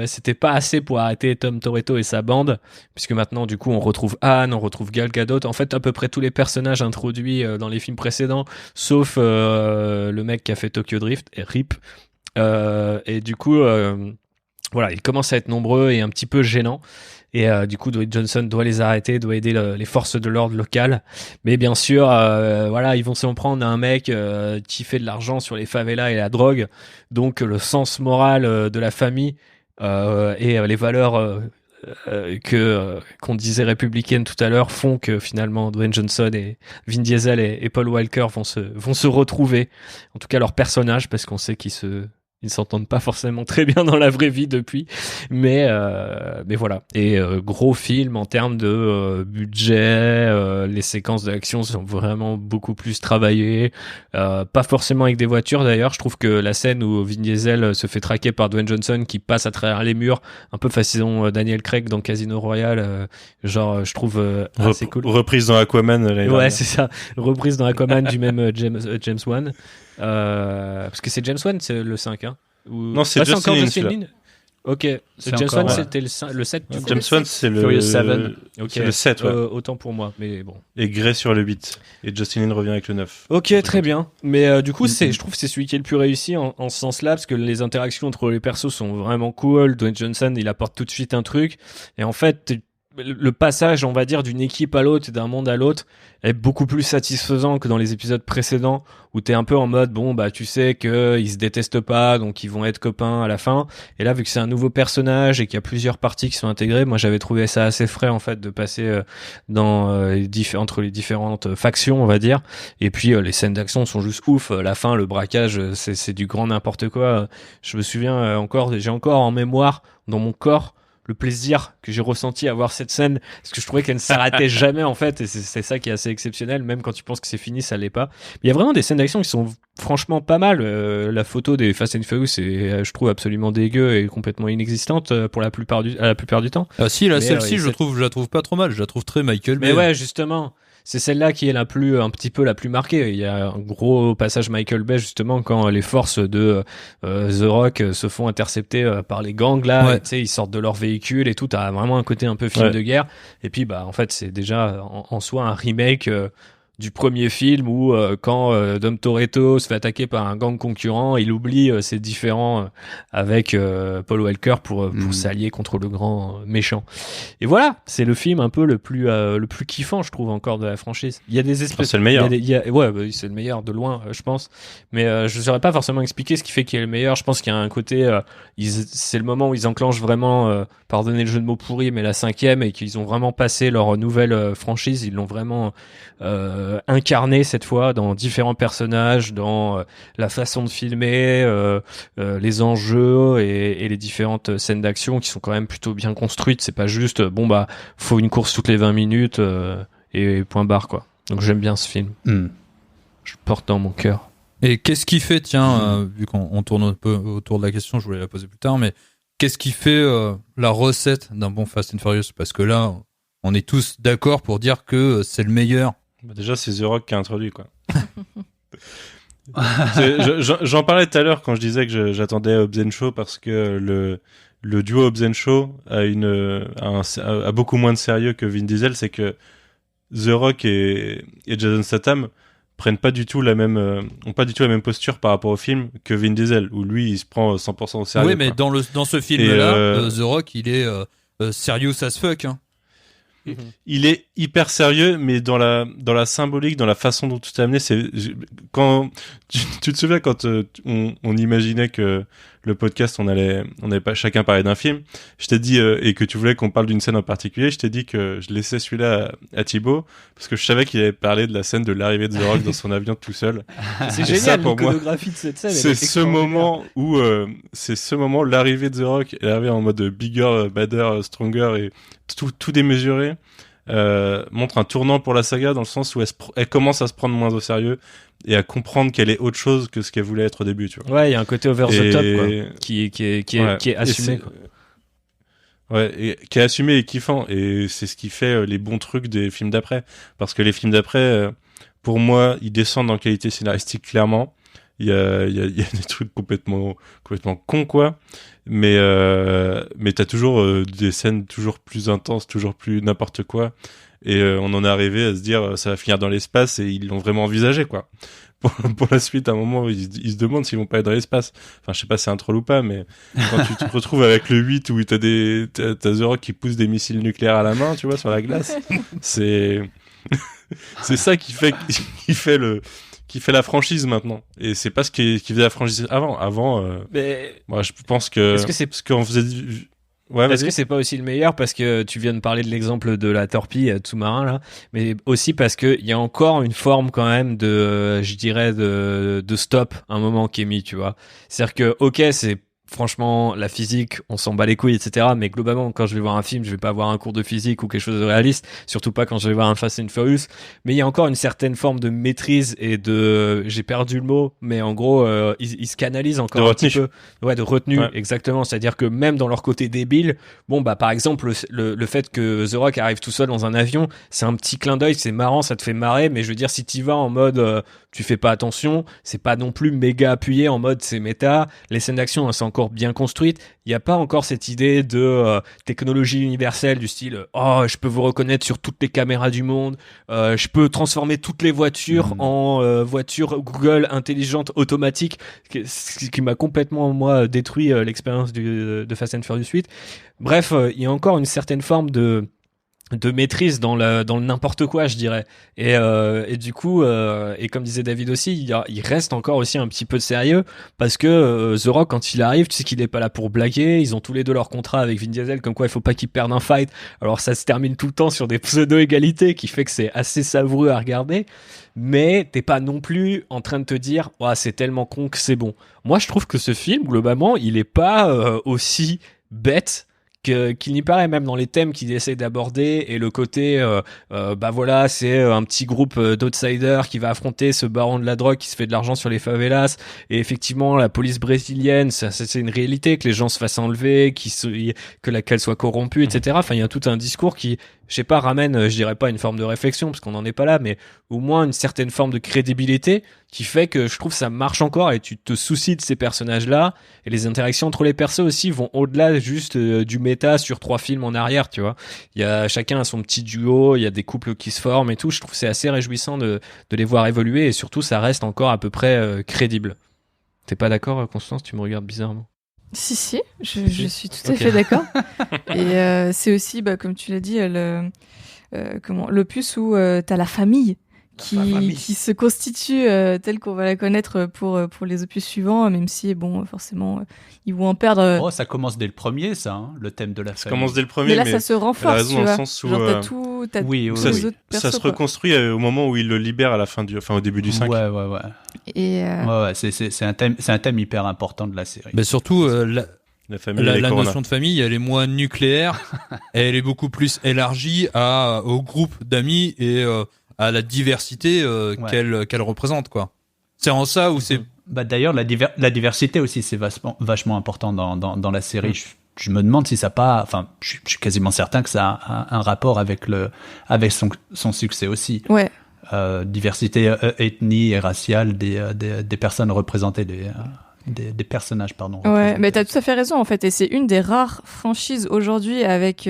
c'était pas assez pour arrêter Dom Toretto et sa bande, puisque maintenant du coup on retrouve Anne, on retrouve Gal Gadot, en fait à peu près tous les personnages introduits dans les films précédents, sauf le mec qui a fait Tokyo Drift, et RIP. Et du coup, voilà, ils commencent à être nombreux et un petit peu gênants. Et du coup, Dwayne Johnson doit les arrêter, doit aider les forces de l'ordre locales. Mais bien sûr, voilà, ils vont s'en prendre à un mec qui fait de l'argent sur les favelas et la drogue. Donc, le sens moral de la famille et les valeurs qu'on disait républicaines tout à l'heure font que finalement Dwayne Johnson et Vin Diesel et Paul Walker vont se retrouver. En tout cas, leurs personnages, parce qu'on sait ils s'entendent pas forcément très bien dans la vraie vie depuis, mais voilà. Et gros film en termes de budget, les séquences d'action sont vraiment beaucoup plus travaillées, pas forcément avec des voitures d'ailleurs. Je trouve que la scène où Vin Diesel se fait traquer par Dwayne Johnson qui passe à travers les murs, un peu façon Daniel Craig dans Casino Royale, je trouve assez cool. Reprise dans Aquaman l'année dernière. Ouais, c'est ça. Reprise dans Aquaman du même James Wan. Parce que c'est James Wan, c'est le 5, hein. Non, c'est Justin Lin. Ok, James Wan, c'était le 7 du coup. James Wan, c'est le Furious 7. Ok. C'est le 7, ouais. Autant pour moi, mais bon. Et Gray sur le 8. Et Justin Lin revient avec le 9. Ok, très bien. Mais du coup, je trouve que c'est celui qui est le plus réussi en ce sens-là, parce que les interactions entre les persos sont vraiment cool. Dwayne Johnson, il apporte tout de suite un truc. Et en fait, le passage, on va dire, d'une équipe à l'autre, d'un monde à l'autre, est beaucoup plus satisfaisant que dans les épisodes précédents, où t'es un peu en mode, bon, bah, tu sais qu'ils se détestent pas, donc ils vont être copains à la fin. Et là, vu que c'est un nouveau personnage et qu'il y a plusieurs parties qui sont intégrées, moi, j'avais trouvé ça assez frais, en fait, de passer entre les différentes factions, on va dire. Et puis, les scènes d'action sont juste ouf. La fin, le braquage, c'est du grand n'importe quoi. Je me souviens j'ai encore en mémoire, dans mon corps, le plaisir que j'ai ressenti à voir cette scène, parce que je trouvais qu'elle ne s'arrêtait jamais en fait, et c'est ça qui est assez exceptionnel. Même quand tu penses que c'est fini, ça l'est pas. Mais il y a vraiment des scènes d'action qui sont franchement pas mal. La photo des Fast and Furious est, je trouve, absolument dégueu et complètement inexistante pour la plupart du temps. Ah si, celle-ci, je la trouve pas trop mal. Je la trouve très Michael Bay. Mais ouais, justement. C'est celle-là qui est un petit peu la plus marquée. Il y a un gros passage Michael Bay justement quand les forces de The Rock se font intercepter par les gangs là. Ouais. Tu sais, ils sortent de leur véhicule et tout. T'as vraiment un côté un peu film de guerre. Et puis bah en fait c'est déjà en soi un remake du premier film où quand Dom Toretto se fait attaquer par un gang concurrent, il oublie ses différends avec Paul Walker pour s'allier contre le grand méchant. Et voilà, c'est le film un peu le plus kiffant, je trouve, encore de la franchise. Il y a des espèces... c'est le meilleur. Ouais, c'est le meilleur de loin, je pense. Mais je ne saurais pas forcément expliquer ce qui fait qu'il est le meilleur. Je pense qu'il y a un côté... c'est le moment où ils enclenchent vraiment, pardonnez le jeu de mots pourri, mais la 5e, et qu'ils ont vraiment passé leur nouvelle franchise. Ils l'ont vraiment... incarné cette fois dans différents personnages, dans la façon de filmer, les enjeux et les différentes scènes d'action qui sont quand même plutôt bien construites. C'est pas juste faut une course toutes les 20 minutes et point barre quoi. Donc j'aime bien ce film. Je le porte dans mon cœur. Et qu'est-ce qui fait, vu qu'on tourne un peu autour de la question, je voulais la poser plus tard, mais qu'est-ce qui fait la recette d'un bon Fast and Furious? Parce que là, on est tous d'accord pour dire que c'est le meilleur. Bah déjà, c'est The Rock qui a introduit, quoi. J'en parlais tout à l'heure quand je disais que j'attendais Hobbs & Shaw parce que le duo Hobbs & Shaw a beaucoup moins de sérieux que Vin Diesel. C'est que The Rock et Jason Statham prennent pas du tout ont pas du tout la même posture par rapport au film que Vin Diesel, où lui, il se prend 100% au sérieux. Oui, mais dans ce film-là, The Rock, il est serious as fuck, hein. Il est hyper sérieux, mais dans la symbolique, dans la façon dont tout est amené, quand tu te souviens quand on imaginait que le podcast on allait pas chacun parler d'un film, je t'ai dit et que tu voulais qu'on parle d'une scène en particulier, je t'ai dit que je laissais celui-là à Thibaut parce que je savais qu'il allait parler de la scène de l'arrivée de The Rock dans son avion tout seul. C'est génial l'iconographie de cette scène. C'est ce moment où l'arrivée de The Rock est arrivé en mode bigger, badder, stronger et tout démesuré. montre un tournant pour la saga dans le sens où elle commence à se prendre moins au sérieux et à comprendre qu'elle est autre chose que ce qu'elle voulait être au début, tu vois. Ouais, il y a un côté over the top, quoi, qui est assumé, quoi. Ouais, et qui est assumé et kiffant, et c'est ce qui fait les bons trucs des films d'après, parce que les films d'après, pour moi, ils descendent en qualité scénaristique clairement. Il y a des trucs complètement cons, quoi, mais t'as toujours des scènes toujours plus intenses, toujours plus n'importe quoi, et on en est arrivé à se dire ça va finir dans l'espace, et ils l'ont vraiment envisagé, quoi. Pour la suite, à un moment, ils se demandent s'ils vont pas être dans l'espace. Enfin, je sais pas si c'est un troll ou pas, mais quand tu te retrouves avec le 8 où t'as The Rock qui pousse des missiles nucléaires à la main, tu vois, sur la glace, c'est ça qui fait la franchise maintenant. Et c'est pas ce qui faisait la franchise avant. Mais moi, je pense que est-ce que c'est parce qu'on faisait Ouais, est-ce que c'est pas aussi le meilleur parce que tu viens de parler de l'exemple de la torpille sous-marin là, mais aussi parce que il y a encore une forme quand même de, je dirais de stop, un moment qui est mis, tu vois. C'est-à-dire que ok, c'est franchement la physique, on s'en bat les couilles, etc. Mais globalement, quand je vais voir un film, je vais pas voir un cours de physique ou quelque chose de réaliste, surtout pas quand je vais voir un Fast and Furious. Mais il y a encore une certaine forme de maîtrise et de, j'ai perdu le mot, mais en gros, ils se canalisent encore un petit peu. Ouais, de retenue, ouais. Exactement. C'est-à-dire que même dans leur côté débile, bon bah par exemple le fait que The Rock arrive tout seul dans un avion, c'est un petit clin d'œil, c'est marrant, ça te fait marrer. Mais je veux dire, si t'y vas en mode tu fais pas attention, c'est pas non plus méga appuyé en mode c'est méta. Les scènes d'action, hein, c'est encore bien construite. Il y a pas encore cette idée de technologie universelle du style oh je peux vous reconnaître sur toutes les caméras du monde, je peux transformer toutes les voitures en voitures Google intelligentes automatiques, ce qui m'a complètement moi détruit l'expérience de Fast and Furious 8. Bref, il y a encore une certaine forme de maîtrise dans le n'importe quoi, je dirais. Et du coup, et comme disait David aussi, il reste encore aussi un petit peu de sérieux parce que The Rock, quand il arrive, tu sais qu'il est pas là pour blaguer. Ils ont tous les deux leur contrat avec Vin Diesel, comme quoi il faut pas qu'ils perdent un fight. Alors ça se termine tout le temps sur des pseudo-égalités, qui fait que c'est assez savoureux à regarder. Mais t'es pas non plus en train de te dire, ouais, c'est tellement con que c'est bon. Moi, je trouve que ce film, globalement, il est pas aussi bête qu'il n'y paraît, même dans les thèmes qu'il essaie d'aborder et le côté bah voilà, c'est un petit groupe d'outsiders qui va affronter ce baron de la drogue qui se fait de l'argent sur les favelas, et effectivement la police brésilienne, c'est une réalité, que les gens se fassent enlever, qu'elle soit corrompue, etc. Enfin, il y a tout un discours qui, je sais pas, ramène, je dirais pas une forme de réflexion parce qu'on n'en est pas là, mais au moins une certaine forme de crédibilité qui fait que je trouve ça marche encore, et tu te soucies de ces personnages-là, et les interactions entre les persos aussi vont au-delà juste du méta sur 3 films en arrière, tu vois. Il y a chacun a son petit duo, il y a des couples qui se forment et tout. Je trouve que c'est assez réjouissant de les voir évoluer, et surtout ça reste encore à peu près crédible. T'es pas d'accord, Constance? Tu me regardes bizarrement. Si, je suis tout à fait d'accord. Et c'est aussi, bah, comme tu l'as dit, l'opus où t'as la famille qui se constitue telle qu'on va la connaître pour les opus suivants, même si, bon, forcément, ils vont en perdre. Oh, ça commence dès le premier, ça, hein, le thème de la famille. Ça commence dès le premier, mais là, ça se renforce, tu vois. Genre, t'as oui, tous les autres persos, ça se reconstruit au moment où il le libère à la fin au début du 5. Ouais. Et ouais, c'est un thème hyper important de la série. Mais surtout, la Corona. notion de famille, elle est moins nucléaire, elle est beaucoup plus élargie au groupe d'amis et à la diversité qu'elle représente, quoi. C'est en ça où c'est... Bah, d'ailleurs, la diversité aussi, c'est vachement important dans la série. Je me demande si ça pas... Enfin, je suis quasiment certain que ça a un rapport avec son succès aussi. Ouais. Diversité ethnie et raciale des personnes représentées, des personnages, pardon. Ouais, mais t'as tout à fait raison, en fait. Et c'est une des rares franchises aujourd'hui avec...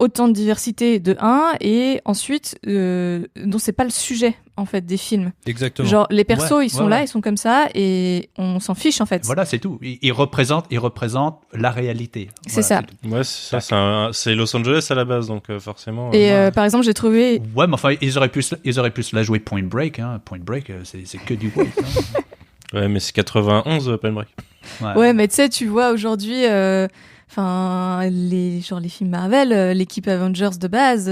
autant de diversité de 1, et ensuite dont c'est pas le sujet en fait des films. Exactement. Genre les persos ils sont là, ils sont comme ça, et on s'en fiche en fait. Voilà, c'est tout. Ils représentent la réalité. C'est ça. Ouais, c'est Los Angeles à la base, donc forcément. Et par exemple, j'ai trouvé. Ouais, mais enfin ils auraient pu se la jouer Point Break. Hein. Point Break, c'est que du white. Hein. Ouais, mais c'est 91 Point Break. Ouais, mais tu sais, tu vois aujourd'hui. Enfin, les films Marvel, l'équipe Avengers de base,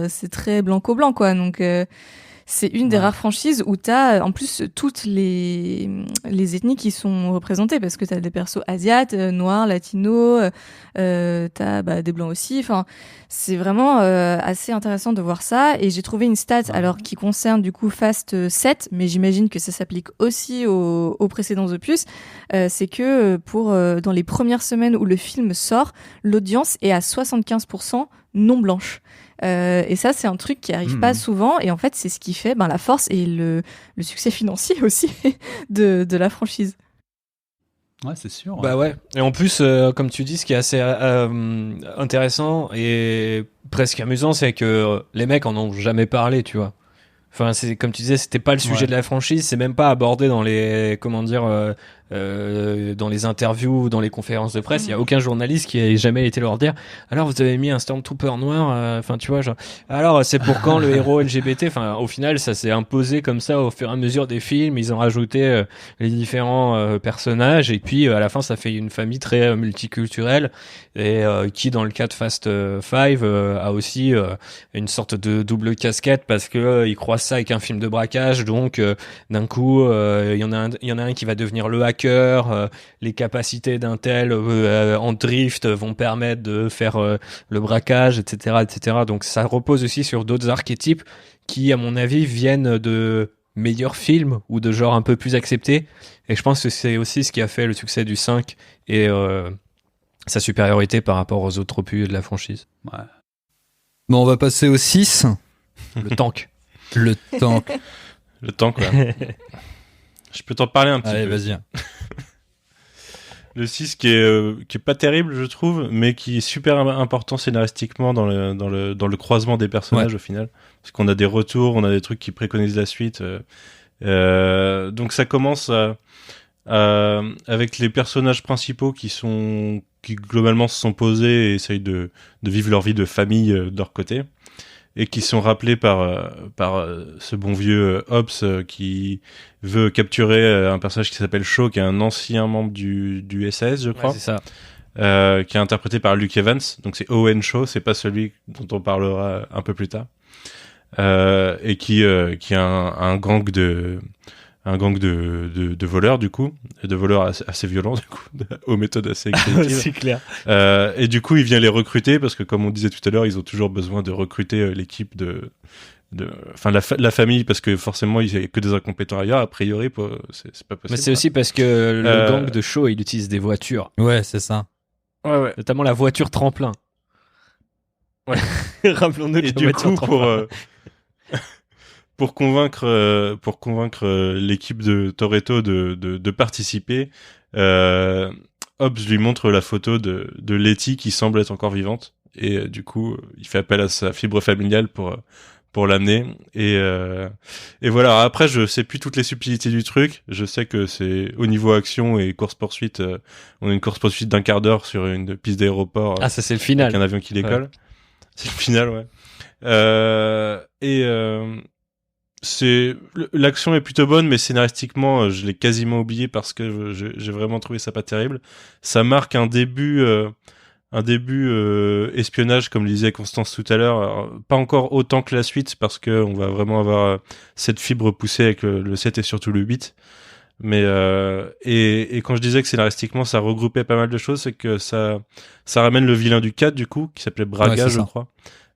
c'est très blanco-blanc, quoi. Donc, c'est une des rares franchises où t'as en plus toutes les ethnies qui sont représentées, parce que t'as des persos asiates, noirs, latinos, t'as des blancs aussi. Enfin, c'est vraiment assez intéressant de voir ça. Et j'ai trouvé une stat alors qui concerne du coup Fast 7, mais j'imagine que ça s'applique aussi aux précédents opus. C'est que dans les premières semaines où le film sort, l'audience est à 75% non blanche. Et ça, c'est un truc qui arrive pas souvent. Et en fait, c'est ce qui fait la force et le succès financier aussi de la franchise. Ouais, c'est sûr. Bah ouais. Et en plus, comme tu dis, ce qui est assez intéressant et presque amusant, c'est que les mecs en ont jamais parlé, tu vois. Enfin, c'est comme tu disais, c'était pas le sujet de la franchise, c'est même pas abordé dans les dans les interviews, dans les conférences de presse. Il y a aucun journaliste qui ait jamais été leur dire alors vous avez mis un Stormtrooper noir, enfin tu vois, genre alors c'est pour quand le héros LGBT. Enfin, au final, ça s'est imposé comme ça au fur et à mesure des films. Ils ont rajouté les différents personnages et puis à la fin, ça fait une famille très multiculturelle et qui, dans le cas de Fast 5, a aussi une sorte de double casquette parce que ils croisent ça avec un film de braquage, donc d'un coup il y en a un qui va devenir le hacker, les capacités d'un tel en drift vont permettre de faire le braquage, etc. Donc ça repose aussi sur d'autres archétypes qui, à mon avis, viennent de meilleurs films ou de genres un peu plus acceptés, et je pense que c'est aussi ce qui a fait le succès du 5 et sa supériorité par rapport aux autres opus de la franchise. Ouais. Bon, on va passer au 6. Le tank. Le tank. Le tank, quoi. Je peux t'en parler un petit Allez, peu. vas-y. Le 6 qui est pas terrible, je trouve, mais qui est super important scénaristiquement dans le croisement des personnages au final. Parce qu'on a des retours, on a des trucs qui préconisent la suite. Donc ça commence avec les personnages principaux qui globalement se sont posés et essayent de vivre leur vie de famille de leur côté. Et qui sont rappelés par ce bon vieux Hobbs qui veut capturer un personnage qui s'appelle Shaw, qui est un ancien membre du SAS, je crois. Ouais, c'est ça. Qui est interprété par Luke Evans. Donc c'est Owen Shaw, c'est pas celui dont on parlera un peu plus tard. Et qui a un gang de voleurs, du coup, de voleurs assez violents, du coup, aux méthodes assez créatives. C'est clair. Et du coup, il vient les recruter parce que, comme on disait tout à l'heure, ils ont toujours besoin de recruter l'équipe la famille, parce que forcément, il n'y a que des incompétents ailleurs. A priori, c'est pas possible. Mais c'est aussi parce que le gang de Shaw, il utilise des voitures. Ouais, c'est ça. Ouais. Notamment la voiture tremplin. Ouais. Rappelons-nous Et du coup, pour convaincre l'équipe de Toretto de participer, Hobbs lui montre la photo de Letty qui semble être encore vivante, et du coup il fait appel à sa fibre familiale pour l'amener, et voilà. Après, je sais plus toutes les subtilités du truc. Je sais que c'est au niveau action et course poursuite, on a une course poursuite d'1 quart d'heure sur une piste d'aéroport. Ah, ça c'est le final. Avec un avion qui décolle. Ouais. C'est le final, ouais. L'action est plutôt bonne, mais scénaristiquement, je l'ai quasiment oublié parce que j'ai vraiment trouvé ça pas terrible. Ça marque un début espionnage, comme le disait Constance tout à l'heure. Alors, pas encore autant que la suite, parce que on va vraiment avoir cette fibre poussée avec le 7 et surtout le 8. Mais et quand je disais que scénaristiquement ça regroupait pas mal de choses, c'est que ça ramène le vilain du 4, du coup, qui s'appelait Braga, je crois.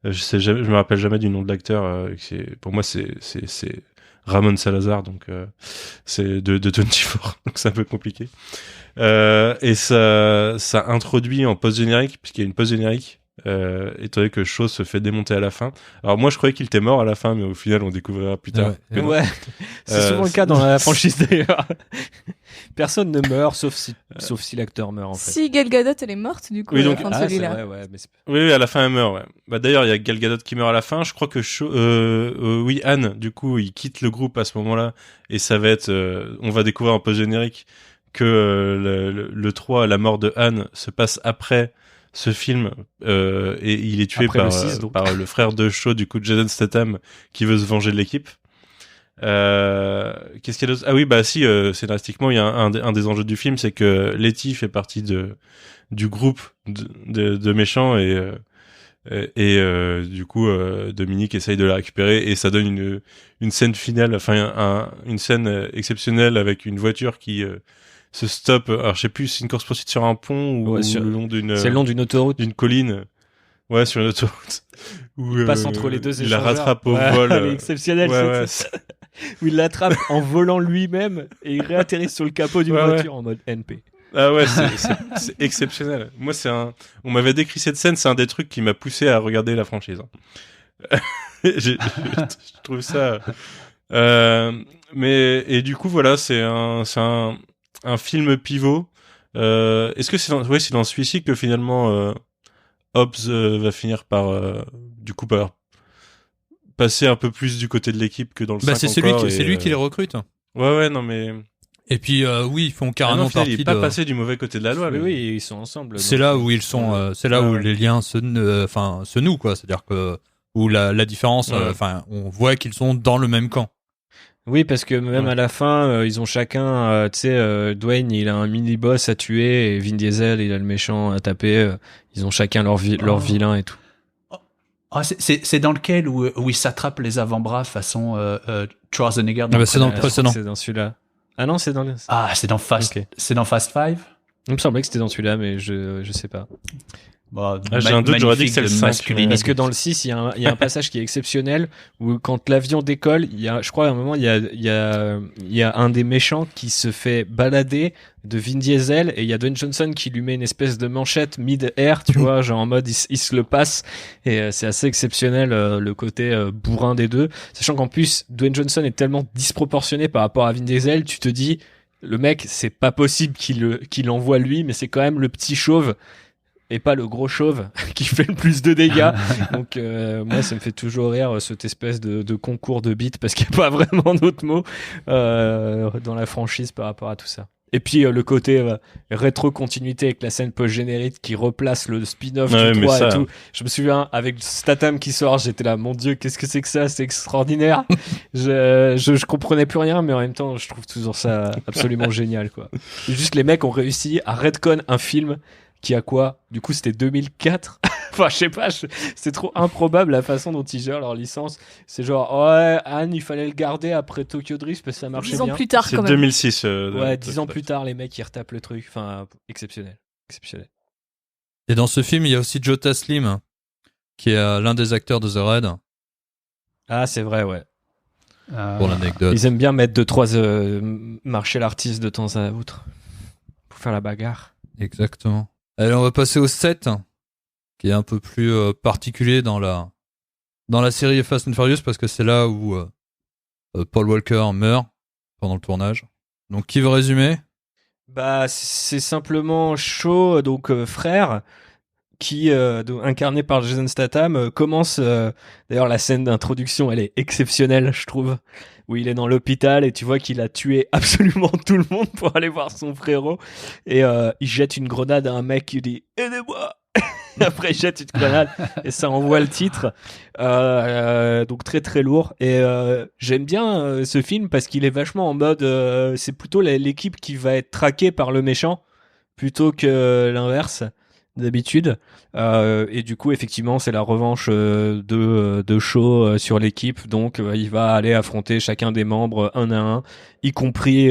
Je me rappelle jamais du nom de l'acteur. Pour moi, c'est Ramon Salazar, donc c'est de 24, donc c'est un peu compliqué. Et ça introduit en post-générique, puisqu'il y a une post-générique, étant donné que Shaw se fait démonter à la fin. Alors moi, je croyais qu'il était mort à la fin, mais au final, on découvrira plus tard. Ouais. C'est souvent le cas dans la franchise d'ailleurs. Personne ne meurt, sauf si l'acteur meurt, en fait. Si Gal Gadot, elle est morte, du coup, oui, donc, à la fin de celui-là. C'est vrai, ouais, mais oui, à la fin, elle meurt, ouais. Bah, d'ailleurs, il y a Gal Gadot qui meurt à la fin. Je crois que Anne, du coup, il quitte le groupe à ce moment-là, et ça va être, on va découvrir en post-générique que le 3, la mort de Anne, se passe après ce film, et il est tué par le frère de Shaw, du coup, Jason Statham, qui veut se venger de l'équipe. Qu'est-ce qu'il y a d'autre? Ah oui, bah si, scénaristiquement, il y a un des enjeux du film, c'est que Letty fait partie du groupe de méchants, Du coup, Dominique essaye de la récupérer et ça donne une scène finale, enfin une scène exceptionnelle avec une voiture qui se stoppe. Alors je sais plus, c'est une course-poursuite sur un pont ou Ouais, le long c'est le long d'une autoroute. d'une colline. Ouais, sur une autoroute. Où, Il passe entre les deux il la échangeurs. rattrape au Ouais, vol. elle est exceptionnelle, Ouais, cette scène. Où il l'attrape en volant lui-même et il réatterrit sur le capot d'une voiture en mode NP. Ah ouais, c'est exceptionnel. Moi, on m'avait décrit cette scène, c'est un des trucs qui m'a poussé à regarder la franchise. Je trouve ça. Et du coup, voilà, c'est un film pivot. Est-ce que c'est dans celui-ci que finalement Hobbs va finir par passer un peu plus du côté de l'équipe que dans le 5 c'est lui qui les recrute. Ouais, non mais. Et puis oui, ils font carrément partie il est pas passé du mauvais côté de la loi. Oui, ils sont ensemble. C'est là où ils sont, c'est là où les liens se nouent, quoi. C'est-à-dire que où la différence, on voit qu'ils sont dans le même camp. Oui, parce que même à la fin, ils ont chacun, Dwayne, il a un mini-boss à tuer, et Vin Diesel, il a le méchant à taper. Ils ont chacun leur vilain et tout. C'est dans lequel où ils s'attrapent les avant-bras façon Schwarzenegger. C'est dans le précédent. C'est dans celui-là. Ah non, c'est dans le... c'est dans Fast. Okay. C'est dans Fast 5. Il me semblait que c'était dans celui-là, mais je sais pas. J'ai un doute, j'aurais dit que c'est le 5. Parce que dans le 6, il y a un passage qui est exceptionnel où quand l'avion décolle, je crois à un moment, il y a un des méchants qui se fait balader de Vin Diesel et il y a Dwayne Johnson qui lui met une espèce de manchette mid-air, tu vois, genre en mode il se le passe et c'est assez exceptionnel le côté bourrin des deux. Sachant qu'en plus, Dwayne Johnson est tellement disproportionné par rapport à Vin Diesel, tu te dis, le mec, c'est pas possible qu'il envoie lui, mais c'est quand même le petit chauve et pas le gros chauve qui fait le plus de dégâts. Donc moi, ça me fait toujours rire cette espèce de concours de beats parce qu'il n'y a pas vraiment d'autres mots dans la franchise par rapport à tout ça. Et puis le côté rétro-continuité avec la scène post-générique qui replace le spin-off du 3 et tout. Je me souviens, avec Statham qui sort, j'étais là, mon Dieu, qu'est-ce que c'est que ça? C'est extraordinaire. Je comprenais plus rien, mais en même temps, je trouve toujours ça absolument génial, quoi. Et juste les mecs ont réussi à retcon un film qui a quoi? Du coup, c'était 2004. Enfin, je sais pas, c'est trop improbable la façon dont ils gèrent leur licence. C'est genre, ouais, Anne, il fallait le garder après Tokyo Drift parce que ça marchait bien. 10 ans plus tard, c'est quand même. 2006. Ouais, 10 ans plus tard, les mecs, ils retapent le truc. Enfin, exceptionnel. Et dans ce film, il y a aussi Joe Taslim, qui est l'un des acteurs de The Raid. Ah, c'est vrai, ouais. Pour l'anecdote. Ils aiment bien mettre 2-3 martial artistes de temps à autre pour faire la bagarre. Exactement. Allez, on va passer au 7, qui est un peu plus particulier dans la série Fast and Furious, parce que c'est là où Paul Walker meurt pendant le tournage. Donc, qui veut résumer? Bah, c'est simplement Shaw, donc frère, qui, incarné par Jason Statham, commence... D'ailleurs, la scène d'introduction, elle est exceptionnelle, je trouve, où il est dans l'hôpital et tu vois qu'il a tué absolument tout le monde pour aller voir son frérot. Et il jette une grenade à un mec qui dit « Aidez-moi !» Après, il jette une grenade et ça envoie le titre. Donc très très lourd. Et j'aime bien ce film parce qu'il est vachement en mode... c'est plutôt l'équipe qui va être traquée par le méchant plutôt que l'inverse d'habitude. Et du coup, effectivement, c'est la revanche de Shaw sur l'équipe. Donc, il va aller affronter chacun des membres un à un, y compris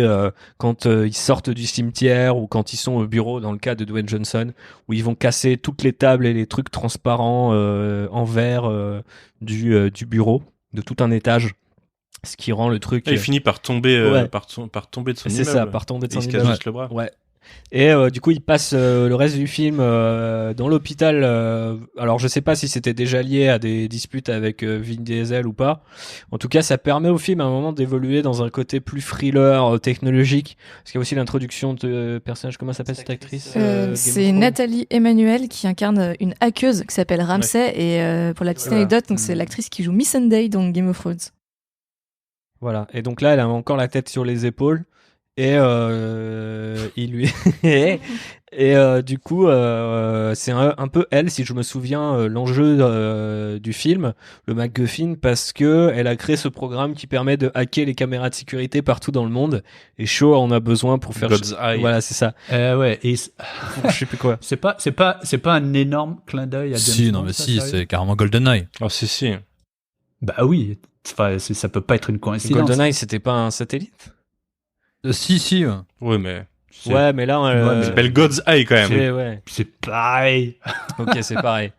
quand ils sortent du cimetière ou quand ils sont au bureau, dans le cas de Dwayne Johnson, où ils vont casser toutes les tables et les trucs transparents en verre du bureau, de tout un étage. Ce qui rend le truc... il finit par tomber, par tomber de son immeuble. C'est ça, par tomber de son immeuble. Il se casse juste le bras. Ouais. Et du coup, il passe le reste du film dans l'hôpital. Alors, je sais pas si c'était déjà lié à des disputes avec Vin Diesel ou pas. En tout cas, ça permet au film à un moment d'évoluer dans un côté plus thriller technologique. Parce qu'il y a aussi l'introduction de personnages. Comment s'appelle cette actrice C'est Nathalie Emmanuel qui incarne une hackeuse qui s'appelle Ramsey. Et pour la petite anecdote, donc c'est l'actrice qui joue Miss Sunday dans Game of Thrones. Voilà. Et donc là, elle a encore la tête sur les épaules. et il lui et du coup c'est un peu elle, si je me souviens, l'enjeu du film, le MacGuffin, parce que elle a créé ce programme qui permet de hacker les caméras de sécurité partout dans le monde, et Shaw en a besoin pour faire God's Eye. voilà, c'est ça. Ouais, et Je sais plus quoi. c'est pas un énorme clin d'œil à James Si, Bond, non, mais ça, si, sérieux c'est carrément GoldenEye. Oh, si. Bah oui, enfin, ça peut pas être une coïncidence. GoldenEye, c'était pas un satellite? Si. Oui, mais. Ouais, mais là, Ouais, mais Ça s'appelle God's Eye quand même. ouais. C'est pareil. Ok, c'est pareil.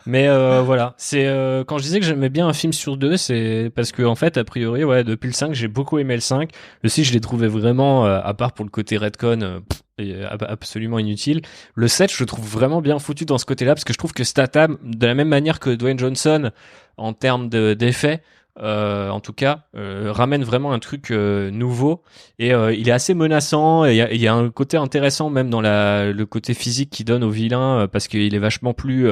Mais voilà, c'est quand je disais que j'aimais bien un film sur deux, c'est parce que en fait, a priori, ouais, depuis le 5, j'ai beaucoup aimé le 5. Le 6, je l'ai trouvé vraiment, à part pour le côté retcon, absolument inutile. Le 7, je le trouve vraiment bien foutu dans ce côté-là, parce que je trouve que Statham, de la même manière que Dwayne Johnson, en termes d'effets, en tout cas, ramène vraiment un truc nouveau, et il est assez menaçant, et il y a un côté intéressant même dans le côté physique qu'il donne au vilain, parce qu'il est vachement plus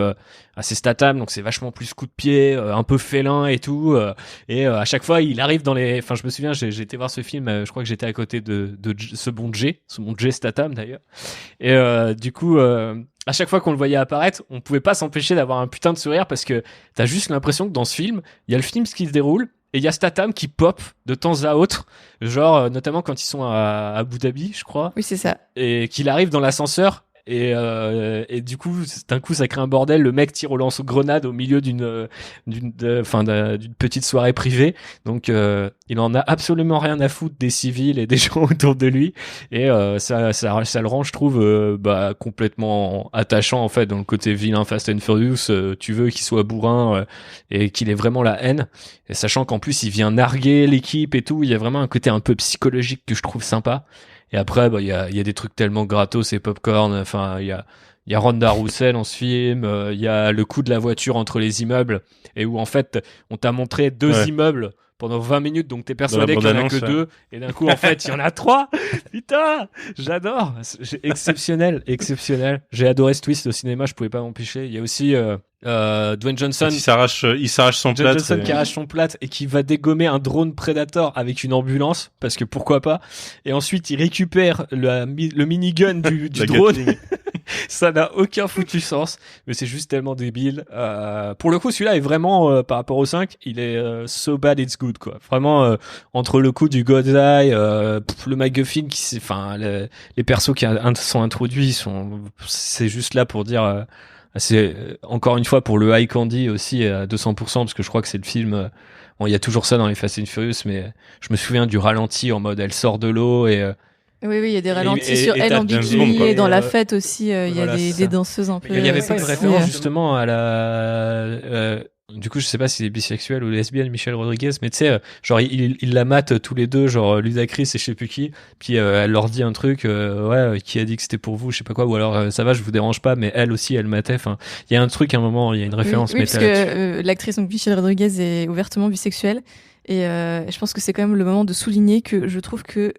assez Statham, donc c'est vachement plus coup de pied, un peu félin et tout, et à chaque fois il arrive dans les, enfin je me souviens, j'ai été voir ce film, je crois que j'étais à côté de ce bon Jay Statham d'ailleurs, et du coup à chaque fois qu'on le voyait apparaître, on pouvait pas s'empêcher d'avoir un putain de sourire, parce que t'as juste l'impression que dans ce film, il y a le film qui se déroule, et il y a Statham qui pop de temps à autre, genre notamment quand ils sont à Abu Dhabi, je crois, Oui, c'est ça. et qu'il arrive dans l'ascenseur, et du coup d'un coup ça crée un bordel, le mec tire au lance-grenade au milieu d'une petite soirée privée, donc il en a absolument rien à foutre des civils et des gens autour de lui, et ça le rend, je trouve, complètement attachant en fait, dans le côté vilain Fast and Furious. Tu veux qu'il soit bourrin, et qu'il ait vraiment la haine, et sachant qu'en plus il vient narguer l'équipe et tout, il y a vraiment un côté un peu psychologique que je trouve sympa. Et après, il y a des trucs tellement gratos et popcorn. Enfin, il y a Ronda Rousey dans ce film. Il y a le coup de la voiture entre les immeubles, et où en fait, on t'a montré deux immeubles pendant 20 minutes, donc t'es persuadé qu'il y en a que deux, et d'un coup, en fait, il y en a 3. Putain, j'adore. C'est exceptionnel. J'ai adoré ce twist au cinéma, je pouvais pas m'empêcher. Il y a aussi Dwayne Johnson. Il s'arrache son Dwayne plâtre. Johnson qui arrache son plâtre et qui va dégommer un drone Predator avec une ambulance, parce que pourquoi pas. Et ensuite, il récupère le minigun du drone. Ça n'a aucun foutu sens, mais c'est juste tellement débile. Pour le coup, celui-là est vraiment, par rapport au 5, il est so bad it's good, quoi. Vraiment, entre le coup du God's Eye, le MacGuffin, les persos qui sont introduits, c'est juste là pour dire... c'est encore une fois pour le high candy aussi à 200%, parce que je crois que c'est le film. Bon, il y a toujours ça dans les Fast and Furious, mais je me souviens du ralenti en mode elle sort de l'eau, et Oui, il y a des ralentis sur et elle t'as en James bikini, Bond, quoi. et dans la fête aussi, il y a voilà, c'est des ça. danseuses un peu. il n'y avait pas une sexy, référence justement à la. Du coup, je sais pas si c'est bisexuel ou lesbienne, Michelle Rodriguez, mais tu sais, genre il la mate tous les deux, genre Ludacris et je sais plus qui, puis elle leur dit un truc, qui a dit que c'était pour vous, je sais pas quoi, ou alors ça va, je vous dérange pas, mais elle aussi elle matait. Enfin, il y a un truc, à un moment, il y a une référence Oui, parce méta là-dessus. que l'actrice donc Michelle Rodriguez est ouvertement bisexuelle, et je pense que c'est quand même le moment de souligner que je trouve que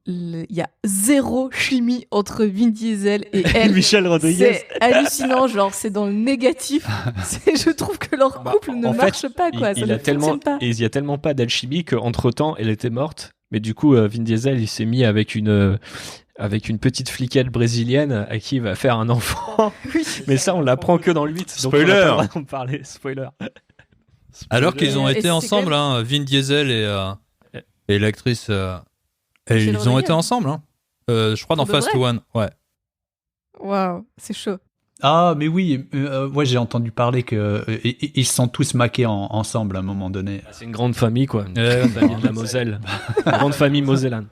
il y a zéro chimie entre Vin Diesel et elle. Michelle Rodriguez. C'est hallucinant, genre c'est dans le négatif. Je trouve que leur couple ne marche pas, quoi. Il y a tellement pas d'alchimie qu'entre temps elle était morte, mais du coup Vin Diesel il s'est mis avec une petite fliquette brésilienne à qui il va faire un enfant. Oui. Mais ça on l'apprend que dans le 8. Spoiler. Donc on va pas vraiment parler. Spoiler. Alors qu'ils ont Et été c'est ensemble, quand Vin Diesel et l'actrice, Michelle ils ont Rodriguez. été ensemble, je crois dans Pour de Fast vrai One. Ouais. Waouh, c'est chaud. Ah, mais oui, ouais, j'ai entendu parler que ils se sont tous maqués ensemble à un moment donné. C'est une grande famille, quoi. Une grande famille de la Moselle. Une grande famille mosellane.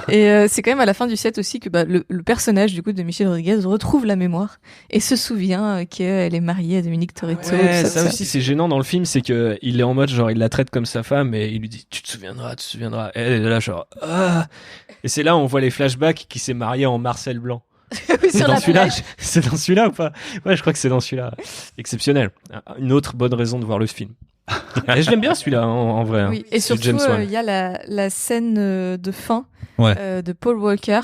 Et c'est quand même à la fin du set aussi que le personnage du coup de Michelle Rodriguez retrouve la mémoire et se souvient qu'elle est mariée à Dominique Toretto. Ouais, tout ça aussi c'est gênant dans le film, c'est que il est en mode genre il la traite comme sa femme et il lui dit tu te souviendras. Et elle est là genre ah. Et c'est là où on voit les flashbacks qui s'est marié en Marcel Blanc. Oui, C'est sur dans la celui-là. plage. C'est dans celui-là ou pas? Ouais, je crois que c'est dans celui-là. Exceptionnel. Une autre bonne raison de voir le film. Et je l'aime bien celui-là en vrai. Oui. Et C'est surtout James Wan. il y a la scène de fin Ouais. de Paul Walker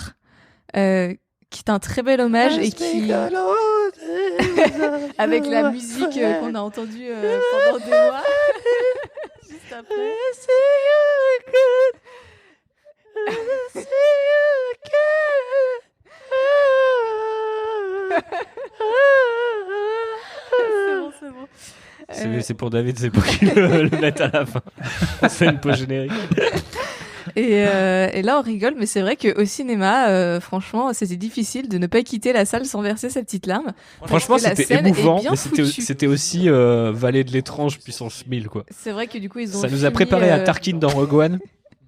qui est un très bel hommage et qui avec la musique qu'on a entendue pendant des mois juste après. C'est bon. C'est pour David, c'est pour qu'il le mette à la fin. C'est une pause générique. Et là, on rigole, mais c'est vrai qu'au cinéma, franchement, c'était difficile de ne pas quitter la salle sans verser sa petite larme. Franchement, Parce que la c'était scène est émouvant, bien mais foutue. c'était aussi Vallée de l'étrange puissance 1000, quoi. C'est vrai que du coup, ils ont Ça nous a fini, préparé à Tarkin dans Rogue One,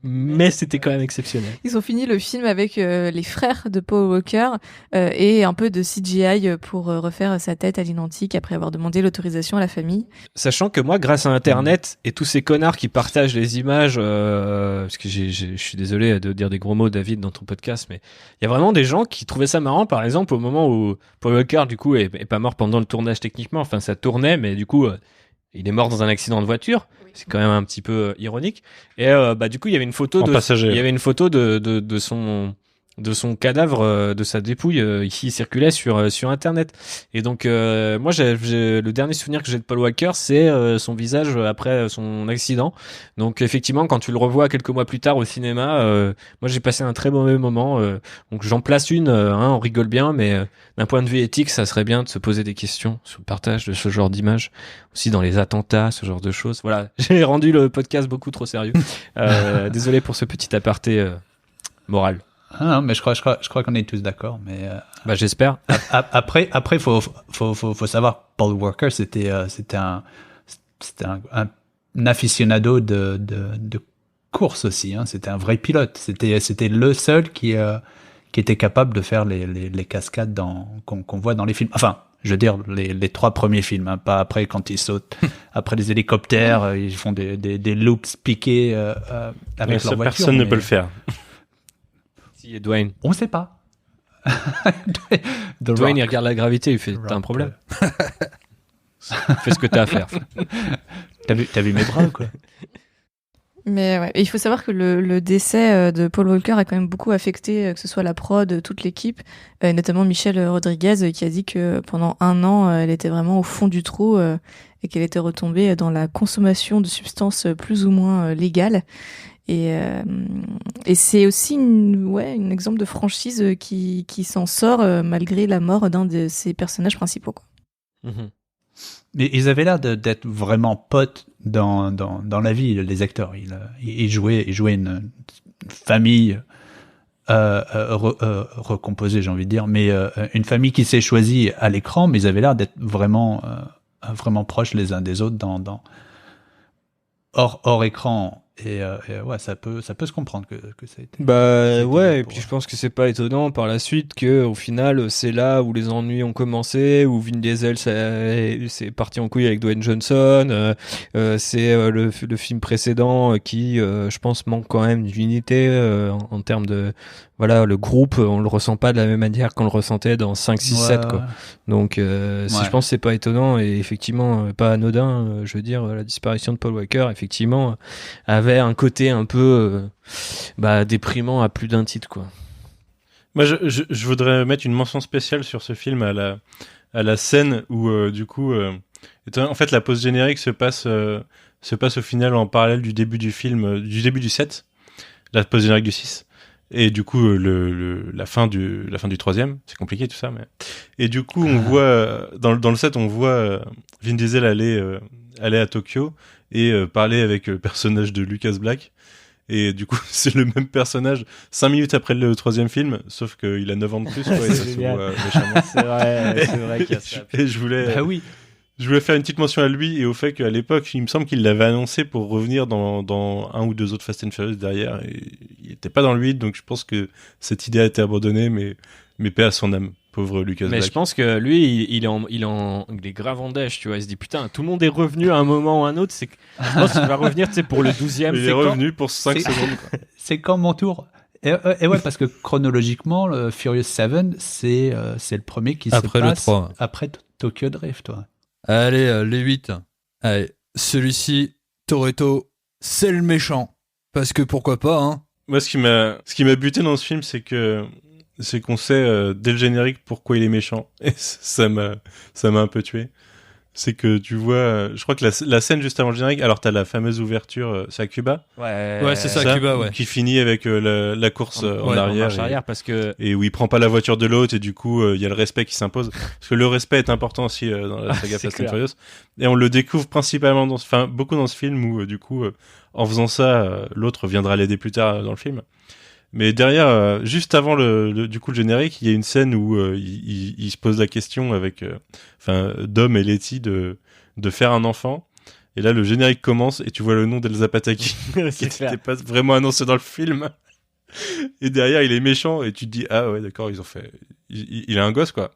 mais c'était quand même exceptionnel. Ils ont fini le film avec les frères de Paul Walker et un peu de CGI pour refaire sa tête à l'identique après avoir demandé l'autorisation à la famille. Sachant que moi, grâce à Internet et tous ces connards qui partagent les images, parce que je suis désolé de dire des gros mots, David, dans ton podcast, mais il y a vraiment des gens qui trouvaient ça marrant, par exemple, au moment où Paul Walker, du coup, est pas mort pendant le tournage techniquement, enfin, ça tournait, mais du coup, il est mort dans un accident de voiture. C'est quand même un petit peu ironique. Et du coup, il y avait une photo passager. Il y avait une photo de son cadavre, de sa dépouille qui circulait sur Internet. Et donc moi, j'ai le dernier souvenir que j'ai de Paul Walker, c'est son visage après son accident. Donc effectivement, quand tu le revois quelques mois plus tard au cinéma, moi j'ai passé un très mauvais moment. Donc j'en place une, on rigole bien, mais d'un point de vue éthique, ça serait bien de se poser des questions sur le partage de ce genre d'images, aussi dans les attentats, ce genre de choses. Voilà, j'ai rendu le podcast beaucoup trop sérieux. Désolé pour ce petit aparté moral. Ah non, mais je crois qu'on est tous d'accord. Mais j'espère. après, faut savoir, Paul Walker, c'était un aficionado de course aussi. Hein. C'était un vrai pilote. C'était le seul qui était capable de faire les cascades qu'on voit dans les films. Enfin, je veux dire les 3 premiers films, hein, pas après quand ils sautent après les hélicoptères, ils font des loops piqués avec leur voiture. Personne ne peut le faire. Si, Dwayne. On sait pas. Dwayne, il regarde la gravité, il fait t'as un problème. Fais ce que t'as à faire. T'as vu mes bras, quoi. Mais ouais, et il faut savoir que le décès de Paul Walker a quand même beaucoup affecté, que ce soit la prod, toute l'équipe, et notamment Michelle Rodriguez, qui a dit que pendant 1 an, elle était vraiment au fond du trou et qu'elle était retombée dans la consommation de substances plus ou moins légales. Et c'est aussi un exemple de franchise qui s'en sort malgré la mort d'un de ses personnages principaux, quoi. Mm-hmm. Mais ils avaient l'air d'être vraiment potes dans la vie, les acteurs. Ils jouaient une famille recomposée, j'ai envie de dire, mais une famille qui s'est choisie à l'écran, mais ils avaient l'air d'être vraiment proches les uns des autres dans hors écran. Et ouais, ça peut se comprendre que ça a été. Et puis je pense que c'est pas étonnant par la suite que au final c'est là où les ennuis ont commencé, où Vin Diesel c'est parti en couille avec Dwayne Johnson. C'est le film précédent qui, je pense, manque quand même d'unité en termes de le groupe, on le ressent pas de la même manière qu'on le ressentait dans 5, 6, 7 quoi. Donc je pense que c'est pas étonnant et effectivement pas anodin, je veux dire la disparition de Paul Walker effectivement avait un côté un peu déprimant à plus d'un titre quoi. Moi je voudrais mettre une mention spéciale sur ce film à la scène où en fait la pause générique se passe au final en parallèle du début du film, du début du 7, la pause générique du 6. Et du coup, la fin du 3e, c'est compliqué tout ça, mais. Et du coup, on voit, dans le 7, on voit Vin Diesel aller à Tokyo et parler avec le personnage de Lucas Black. Et du coup, c'est le même personnage 5 minutes après le 3e film, sauf qu'il a 9 ans de plus, quoi, et ça se voit méchamment. C'est vrai qu'il y a ça. Et je voulais. Bah oui. Je voulais faire une petite mention à lui et au fait qu'à l'époque, il me semble qu'il l'avait annoncé pour revenir dans 1 ou 2 autres Fast and Furious derrière. Et il était pas dans le 8, donc je pense que cette idée a été abandonnée, mais paix à son âme, pauvre Lucas Black. Mais je pense que lui, il est grave en dèche, tu vois. Il se dit putain, tout le monde est revenu à un moment ou à un autre. Je pense qu'il va revenir, tu sais, pour le 12e. Il est revenu pour 5 secondes. Quoi. C'est quand mon tour. Et ouais, parce que chronologiquement, le Furious 7, c'est le premier qui après se passe le 3. après Tokyo Drift, toi. Allez, les 8. Allez, celui-ci, Toretto, c'est le méchant. Parce que pourquoi pas, hein. Moi, ce qui m'a buté dans ce film, c'est qu'on sait dès le générique pourquoi il est méchant. Et ça m'a un peu tué. c'est que tu vois, je crois que la scène juste avant le générique, alors t'as la fameuse ouverture, c'est à Cuba, Ouais, c'est ça, Cuba, ouais. qui finit avec la course en arrière, arrière parce que et où il prend pas la voiture de l'autre et du coup il y a le respect qui s'impose, parce que le respect est important aussi dans la saga Fast and Furious, et on le découvre principalement beaucoup dans ce film où du coup en faisant ça l'autre viendra l'aider plus tard dans le film. Mais derrière, juste avant le générique, il y a une scène où il se pose la question avec, Dom et Letty de faire un enfant. Et là, le générique commence et tu vois le nom d'Elsa Pataki qui n'était pas vraiment annoncé dans le film. Et derrière, il est méchant et tu te dis ah ouais d'accord, ils ont fait, il a un gosse quoi.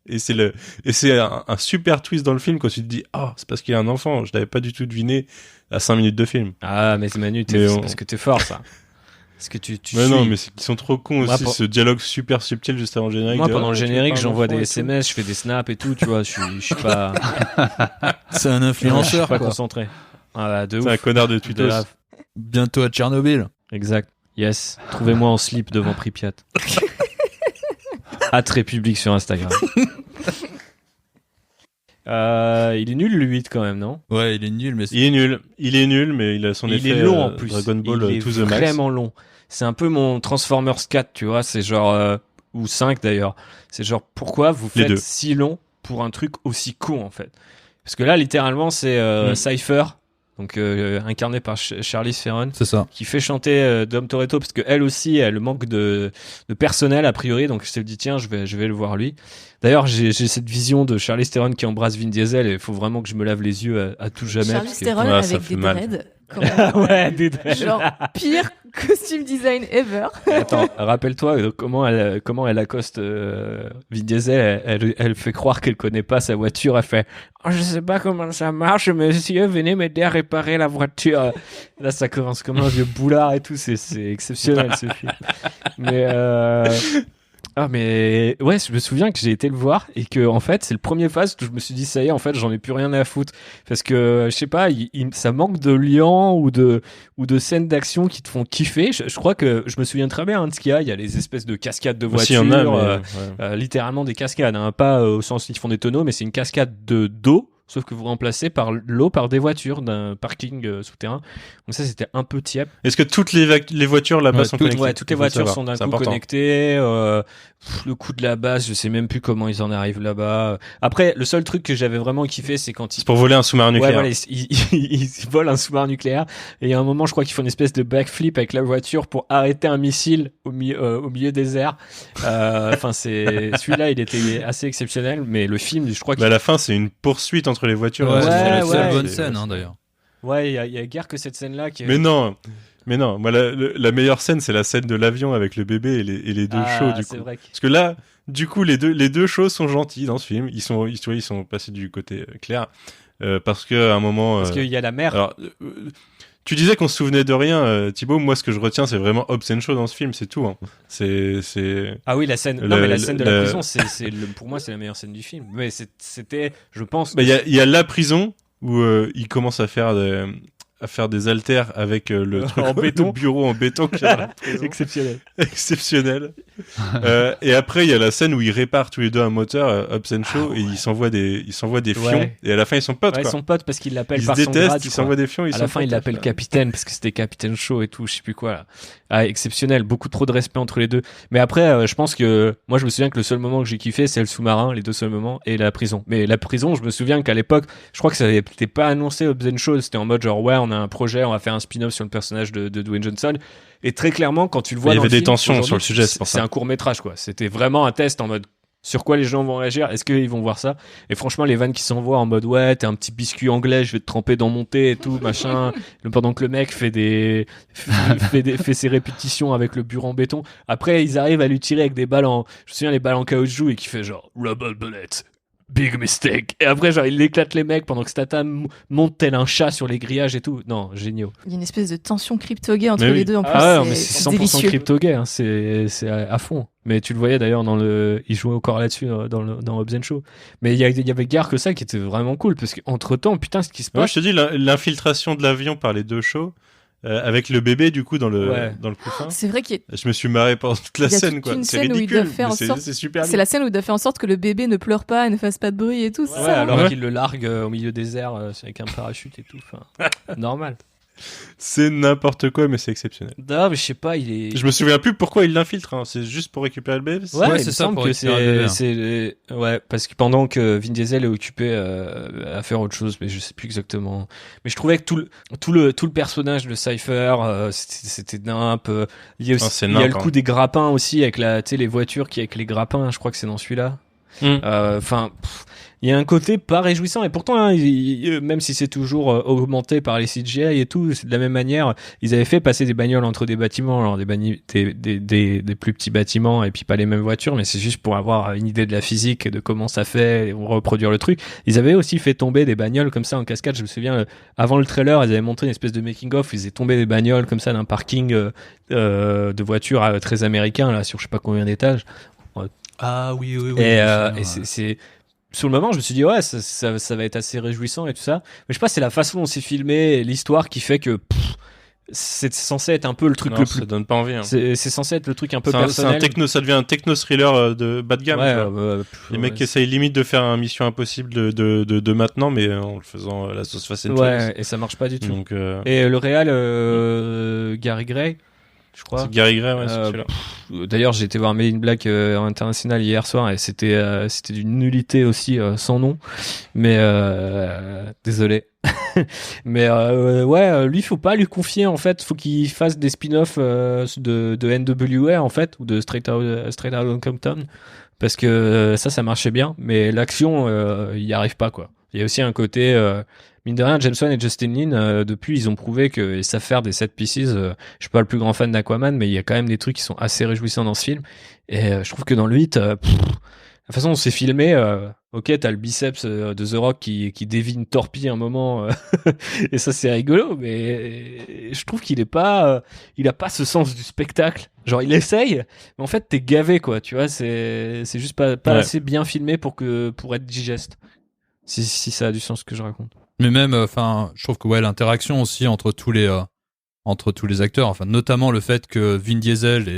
Et c'est un super twist dans le film quand tu te dis c'est parce qu'il a un enfant. Je l'avais pas du tout deviné à 5 minutes de film. Ah mais Manu, c'est parce que t'es fort ça. Parce que tu mais non, mais ils sont trop cons aussi, ce dialogue super subtil juste avant le générique. Moi, pendant le générique, j'envoie des SMS, je fais des snaps et tout, tu vois, je suis pas... C'est un influenceur, je suis pas quoi. Concentré. Ah, de ouf. C'est un connard de Twitter. Bientôt à Tchernobyl. Exact. Yes. Trouvez-moi en slip devant Pripyat. @République sur Instagram. Il est nul le 8 quand même, non? Ouais, il est nul, mais il est nul, mais il a son effet. Il est long en plus. Dragon Ball il est to the max. Vraiment long. C'est un peu mon Transformers 4, tu vois. C'est genre ou 5 d'ailleurs. C'est genre pourquoi vous faites si long pour un truc aussi con en fait? Parce que là, littéralement, c'est Cypher, donc incarné par Charlize Theron, c'est ça, qui fait chanter Dom Toretto parce que elle aussi, elle manque de personnel a priori. Donc je me dis tiens, je vais le voir lui. D'ailleurs, j'ai cette vision de Charlize Theron qui embrasse Vin Diesel et il faut vraiment que je me lave les yeux à tout jamais. Charlize Theron avec des dreads. Ouais, des dreads. Genre pire costume design ever. Attends, rappelle-toi comment elle accoste Vin Diesel. Elle fait croire qu'elle connaît pas sa voiture. Elle fait je sais pas comment ça marche, monsieur, venez m'aider à réparer la voiture. Là, ça commence comme un vieux boulard et tout. C'est exceptionnel ce film. Mais ouais, je me souviens que j'ai été le voir et que en fait c'est le premier phase où je me suis dit ça y est, en fait j'en ai plus rien à foutre parce que je sais pas, ça manque de liens ou de scènes d'action qui te font kiffer. Je crois que je me souviens très bien de ce qu'il y a les espèces de cascades de voitures, littéralement des cascades, hein, pas au sens ils font des tonneaux, mais c'est une cascade d'eau. Sauf que vous remplacez l'eau par des voitures d'un parking souterrain. Donc ça, c'était un peu tiep. Est-ce que toutes les voitures là-bas sont connectées? Ouais, toutes les voitures sont d'un coup connectées. Le coup de la base, je sais même plus comment ils en arrivent là-bas. Après, le seul truc que j'avais vraiment kiffé, c'est quand c'est pour voler un sous-marin nucléaire. Ouais, voilà, ils volent un sous-marin nucléaire. Et il y a un moment, je crois qu'ils font une espèce de backflip avec la voiture pour arrêter un missile au milieu des airs. Enfin, celui-là, il était assez exceptionnel. Mais le film, je crois à la fin, c'est une poursuite entre les voitures. Ouais, c'est la seule bonne scène, d'ailleurs. Ouais, il y a guère que cette scène-là qui est... Mais non, moi la meilleure scène, c'est la scène de l'avion avec le bébé et les deux shows du coup. Parce que là, du coup, les deux shows sont gentils dans ce film. Ils sont passés du côté clair parce que à un moment. Parce qu'il y a la mer. Alors, tu disais qu'on se souvenait de rien, Thibaut. Moi, ce que je retiens, c'est vraiment Hobbs & Shaw dans ce film, c'est tout. Hein. C'est. Ah oui, la scène. Non, mais la scène de la prison, pour moi, c'est la meilleure scène du film. Mais c'était, je pense. Il y a la prison où il commence à faire des haltères avec le truc en béton, le bureau en béton. Exceptionnel. Et après, il y a la scène où ils réparent tous les deux un moteur, Hobbs & Shaw, et ils s'envoient des fions. Et à la fin, ils sont potes. Ouais, quoi. Ils sont potes parce qu'ils l'appellent ils par se son détestent, grade. Ils s'envoient des fions. À la fin, ils l'appellent capitaine parce que c'était Capitaine Shaw et tout, je sais plus quoi. Là. Ah, exceptionnel, beaucoup trop de respect entre les deux. Mais après, je pense que moi, je me souviens que le seul moment que j'ai kiffé, c'est le sous-marin, les deux seuls moments, et la prison. Mais la prison, je me souviens qu'à l'époque, je crois que ça n'était pas annoncé Hobbs & Shaw. C'était en mode genre ouais, on a un projet, on va faire un spin-off sur le personnage de Dwayne Johnson. Et très clairement, quand tu le vois, il y avait des tensions sur le sujet. C'est un court-métrage, quoi. C'était vraiment un test en mode sur quoi les gens vont réagir. Est-ce qu'ils vont voir ça? Et franchement, les vannes qui s'envoient en mode ouais, t'es un petit biscuit anglais, je vais te tremper dans mon thé et tout, machin. Pendant que le mec fait ses répétitions avec le bureau en béton. Après, ils arrivent à lui tirer avec des balles je me souviens, les balles en caoutchouc et qui fait genre rubber bullet. Big mistake. Et après, genre, il éclate les mecs pendant que Stata monte tel un chat sur les grillages et tout. Non, géniaux. Il y a une espèce de tension crypto-gay entre les deux en plus. Ah ouais, mais c'est 100% délicieux. crypto-gay, hein. C'est à fond. Mais tu le voyais d'ailleurs il jouait encore là-dessus dans Hobbs & Shaw. Mais il y avait guère que ça qui était vraiment cool parce qu'entre temps, putain, ce qui se passe. Moi, je te dis, l'infiltration de l'avion par les deux shows, avec le bébé du coup dans le Ouais. dans le coffin. C'est vrai qu'il y a Je me suis marré pendant toute la Il y a scène toute quoi. une C'est scène où il ridicule, doit faire mais en sorte- c'est super. c'est la scène où il doit faire en sorte que le bébé ne pleure pas et ne fasse pas de bruit et tout. Ouais, ça. alors Ouais. qu'il le largue au milieu des airs avec un parachute et tout. Enfin, normal. C'est n'importe quoi, mais c'est exceptionnel. Non, mais je sais pas, il est. Je me souviens plus pourquoi il l'infiltre. Hein. C'est juste pour récupérer le bébé. Ouais, Ouais, il c'est me ça, semble pour que récupérer le bébé, c'est ouais, parce que pendant que Vin Diesel est occupé à faire autre chose, mais je sais plus exactement. Mais je trouvais que tout le personnage de Cypher, c'était nimp. Il y a aussi, c'est il y a nimp, le coup hein. des grappins aussi avec tu sais, les voitures qui avec les grappins. Je crois que c'est dans celui-là. Enfin, il y a un côté pas réjouissant et pourtant, hein, même si c'est toujours augmenté par les CGI et tout, c'est de la même manière. Ils avaient fait passer des bagnoles entre des bâtiments, alors des plus petits bâtiments et puis pas les mêmes voitures, mais c'est juste pour avoir une idée de la physique et de comment ça fait et reproduire le truc. Ils avaient aussi fait tomber des bagnoles comme ça en cascade. Je me souviens, avant le trailer, ils avaient montré une espèce de making of. Ils faisaient tomber des bagnoles comme ça d'un parking de voitures très américain là sur je sais pas combien d'étages. Ah oui. Et ouais. c'est sur le moment, je me suis dit ouais, ça va être assez réjouissant et tout ça. Mais je sais pas, c'est la façon dont c'est filmé, et l'histoire qui fait que c'est censé être un peu le truc Non, le ça plus. donne pas envie. Hein. C'est censé être le truc un peu C'est personnel. ça devient un techno thriller de bas de gamme. Ouais, tu vois. Les mecs qui essayent limite de faire un Mission Impossible de maintenant, mais en le faisant la sauce Fast and Furious. Ouais, et ça marche pas du tout. Donc, Et le réal, Gary Gray, je crois. c'est Gary Gray, ouais, c'est Euh, celui-là. D'ailleurs, j'ai été voir Men in Black International hier soir et c'était d'une nullité aussi sans nom. Mais désolé. Mais lui, faut pas lui confier en fait. Faut qu'il fasse des spin-offs de NWA en fait ou de Straight Outta Compton parce que ça marchait bien. Mais l'action, il y arrive pas quoi. Il y a aussi un côté mine de rien, James Wan et Justin Lin, depuis, ils ont prouvé qu'ils savent faire des set pieces. Je suis pas le plus grand fan d'Aquaman, mais il y a quand même des trucs qui sont assez réjouissants dans ce film. Et je trouve que dans le 8, la façon dont c'est filmé, ok, t'as le biceps de The Rock qui dévie une torpille un moment, et ça c'est rigolo, mais je trouve qu'il est pas, il a pas ce sens du spectacle. Genre il essaye, mais en fait t'es gavé quoi, tu vois, c'est juste pas Ouais. assez bien filmé pour être digeste. Si ça a du sens ce que je raconte. Mais même, enfin, je trouve que ouais, l'interaction aussi entre tous les acteurs, enfin, notamment le fait que Vin Diesel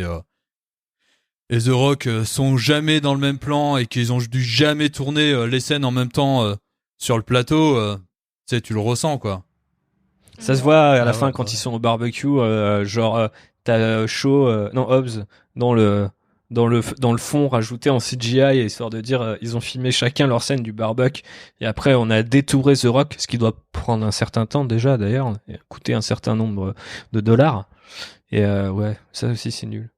et The Rock sont jamais dans le même plan et qu'ils ont dû jamais tourner les scènes en même temps sur le plateau, tu sais, tu le ressens quoi. Ça se voit à la Ah fin ouais, quand ouais. ils sont au barbecue, t'as Hobbs dans le fond rajouté en CGI, histoire de dire ils ont filmé chacun leur scène du barbecue et après on a détouré The Rock, ce qui doit prendre un certain temps déjà d'ailleurs, et coûter un certain nombre de dollars. Et ouais, ça aussi c'est nul.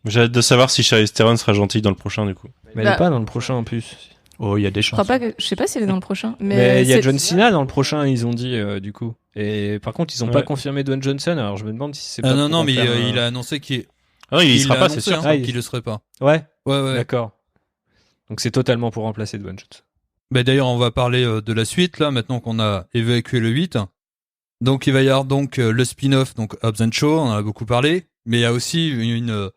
J'ai hâte de savoir si Charlize Theron sera gentille dans le prochain du coup. Mais elle est pas dans le prochain en plus. Oh, il y a des Je chances. crois pas que, je sais pas si elle est dans le prochain. Mais il y a c'est- John Cena dans le prochain, ils ont dit du coup. Et par contre, ils ont pas Ouais. confirmé Dwayne Johnson, alors je me demande si c'est pas Ah non pour non, en mais faire il a annoncé qu'il Ah non, il y sera a pas, c'est annoncé, sûr. hein, Ah, il- qu'il le serait pas. Ouais, Ouais. d'accord. Donc c'est totalement pour remplacer Dwayne Johnson. Bah d'ailleurs, on va parler de la suite là maintenant qu'on a évacué le 8. Donc il va y avoir donc le spin-off donc Hobbs and Shaw, on en a beaucoup parlé, mais il y a aussi une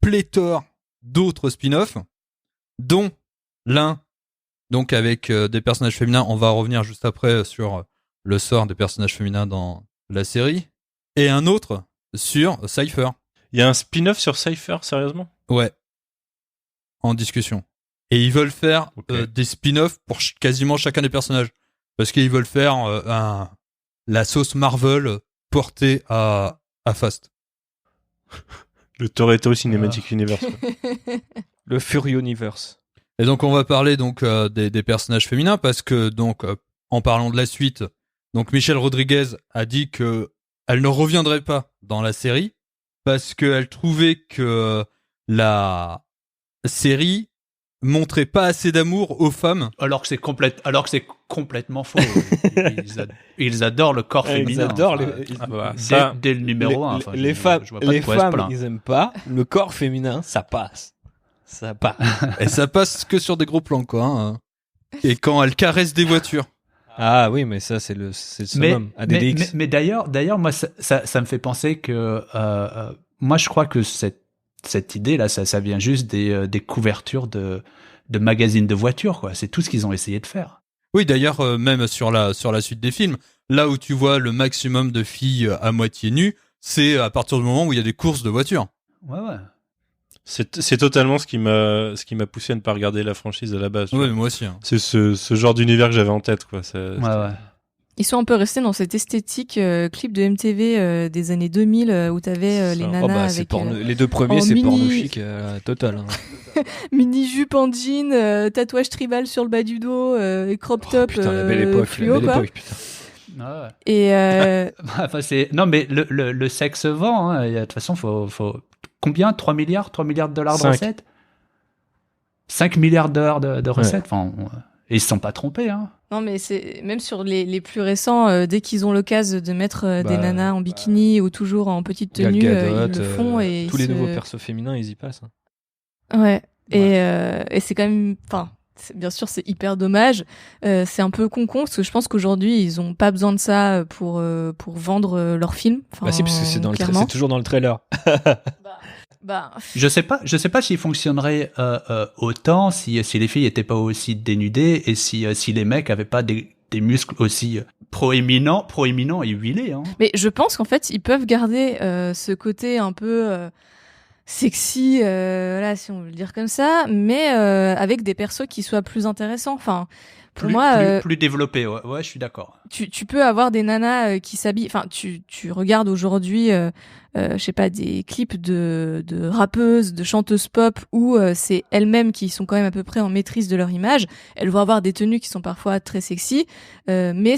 pléthore d'autres spin-offs, dont l'un donc avec des personnages féminins. On va revenir juste après sur le sort des personnages féminins dans la série, et un autre sur Cypher. Il y a un spin-off sur Cypher, sérieusement? Ouais, en discussion. Et ils veulent faire Ok. des spin-offs pour quasiment chacun des personnages. Parce qu'ils veulent faire la sauce Marvel portée à Fast. Le Toretto Cinematic Universe. quoi. Le Fury Universe. Et donc on va parler donc des personnages féminins parce que donc en parlant de la suite, donc Michelle Rodriguez a dit que elle ne reviendrait pas dans la série parce qu'elle trouvait que la série montrait pas assez d'amour aux femmes. Alors que c'est complètement faux. Ils adorent le corps féminin. Dès le numéro 1. Les femmes, ils aiment pas. Le corps féminin, ça passe. Ça passe. Et ça passe que sur des gros plans quoi. Hein. Et quand elle caresse des voitures. Ah oui, mais ça c'est le summum. ADDX. Mais d'ailleurs, moi, ça me fait penser que moi, je crois que cette idée-là, ça vient juste des couvertures de magazines de voitures, quoi. C'est tout ce qu'ils ont essayé de faire. Oui, d'ailleurs, même sur la suite des films, là où tu vois le maximum de filles à moitié nues, c'est à partir du moment où il y a des courses de voitures. Ouais. C'est totalement ce qui m'a poussé à ne pas regarder la franchise à la base. Ouais, moi aussi. Hein. C'est ce genre d'univers que j'avais en tête, quoi. Ouais. Ils sont un peu restés dans cette esthétique clip de MTV des années 2000 où t'avais les nanas avec les deux premiers, c'est porno chic total. Hein. Mini jupe en jean, tatouage tribal sur le bas du dos, et crop top. Putain, la belle époque, fluo, quoi. putain. Ouais. Et Enfin, non, mais le sexe vend. Hein. De toute façon, faut combien 3 milliards de dollars de 5. recettes 5 milliards de recettes. Enfin, et ils se sont pas trompés. Hein. non, mais c'est même sur les plus récents, dès qu'ils ont l'occasion de mettre des nanas en bikini ou toujours en petite tenue, Gadot, ils le font et tous les nouveaux persos féminins, ils y passent. Hein. Ouais. Et c'est quand même, enfin, bien sûr, c'est hyper dommage. C'est un peu con parce que je pense qu'aujourd'hui, ils ont pas besoin de ça pour vendre leurs films. Bah si, parce que c'est toujours dans le trailer. Je sais pas s'il fonctionnerait autant si les filles étaient pas aussi dénudées et si les mecs avaient pas des muscles aussi proéminents et huilés. Hein. Mais je pense qu'en fait, ils peuvent garder ce côté un peu sexy, voilà, si on veut le dire comme ça, mais avec des persos qui soient plus intéressants. Enfin, pour moi, plus développés. Ouais, je suis d'accord. Tu peux avoir des nanas qui s'habillent. Enfin, tu regardes aujourd'hui, je sais pas, des clips de rappeuses, de chanteuses pop où c'est elles-mêmes qui sont quand même à peu près en maîtrise de leur image. Elles vont avoir des tenues qui sont parfois très sexy, mais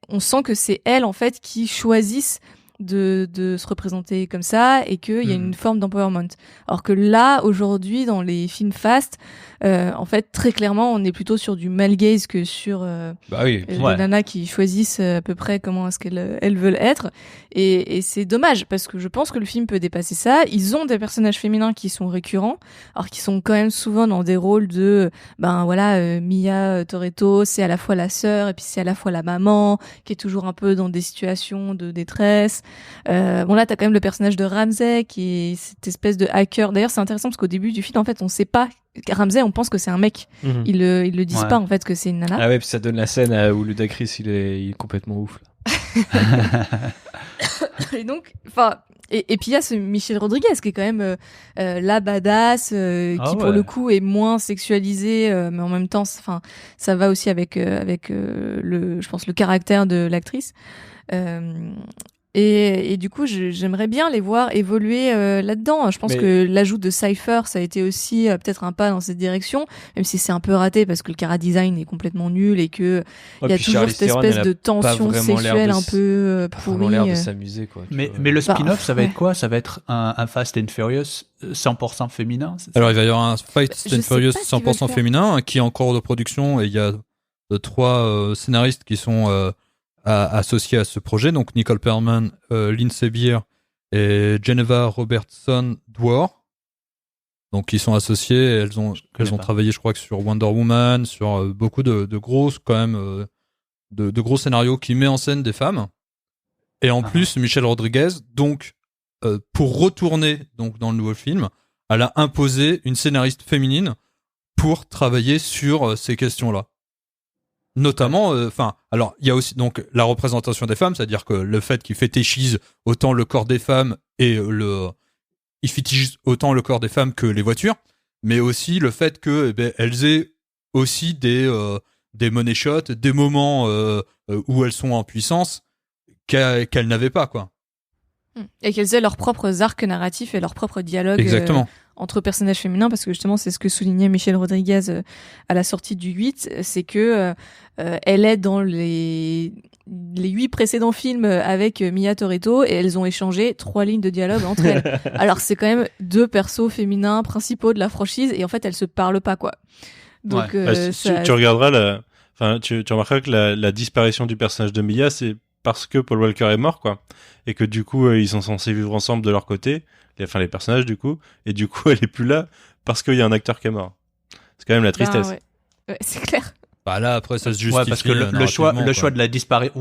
on sent que c'est elles en fait qui choisissent de se représenter comme ça et qu'il y a une forme d'empowerment. Alors que là, aujourd'hui, dans les films fast, en fait, très clairement, on est plutôt sur du male gaze que sur des nanas qui choisissent à peu près comment est-ce qu'elles veulent être. Et c'est dommage parce que je pense que le film peut dépasser ça. Ils ont des personnages féminins qui sont récurrents, alors qui sont quand même souvent dans des rôles de, Mia Toretto, c'est à la fois la sœur et puis c'est à la fois la maman qui est toujours un peu dans des situations de détresse. Là t'as quand même le personnage de Ramsey qui est cette espèce de hacker. D'ailleurs c'est intéressant parce qu'au début du film en fait on sait pas Ramsey, on pense que c'est un mec. Ils le disent pas en fait que c'est une nana. Ah ouais, puis ça donne la scène où Ludacris il est complètement ouf là. Et donc et puis il y a ce Michel Rodriguez qui est quand même la badass qui pour le coup est moins sexualisé mais en même temps ça va aussi avec je pense le caractère de l'actrice. Et du coup, j'aimerais bien les voir évoluer là-dedans. Je pense que l'ajout de Cypher, ça a été aussi peut-être un pas dans cette direction, même si c'est un peu raté parce que le chara design est complètement nul et que il y a toujours cette espèce de tension sexuelle un peu pourrie. Ils ont l'air de s'amuser, quoi. Mais le spin-off, ça va être quoi ? Ça va être un Fast and Furious 100% féminin ? Alors, il va y avoir un Fast and Furious 100% féminin qui est en cours de production et il y a 3 scénaristes qui sont associés à ce projet, donc Nicole Perlman, Lindsay Beer et Geneva Robertson Dwyer. Donc ils sont associés, elles ont travaillé, je crois, que sur Wonder Woman, sur beaucoup de gros quand même de gros scénarios qui met en scène des femmes. Et en plus, Michelle Rodriguez, donc pour retourner donc dans le nouveau film, elle a imposé une scénariste féminine pour travailler sur ces questions-là. Notamment, alors il y a aussi donc la représentation des femmes, c'est-à-dire que le fait qu'il fétichise autant le corps des femmes et il fétichise autant le corps des femmes que les voitures, mais aussi le fait que elles aient aussi des money shots, des moments où elles sont en puissance qu'elles n'avaient pas, quoi. Et qu'elles aient leurs propres arcs narratifs et leurs propres dialogues. Exactement. Entre personnages féminins, parce que justement c'est ce que soulignait Michel Rodriguez à la sortie du 8, c'est que elle est dans les 8 précédents films avec Mia Toretto et elles ont échangé 3 lignes de dialogue entre elles. Alors c'est quand même 2 persos féminins principaux de la franchise et en fait elles se parlent pas, quoi. Donc tu regarderas tu remarqueras que la disparition du personnage de Mia, c'est parce que Paul Walker est mort, quoi, et que du coup ils sont censés vivre ensemble de leur côté, les personnages du coup, et du coup elle est plus là parce qu'il y a un acteur qui est mort. C'est quand même la tristesse. Ouais, c'est clair. Bah là après ça se justifie. Ouais, parce que le choix de la disparition,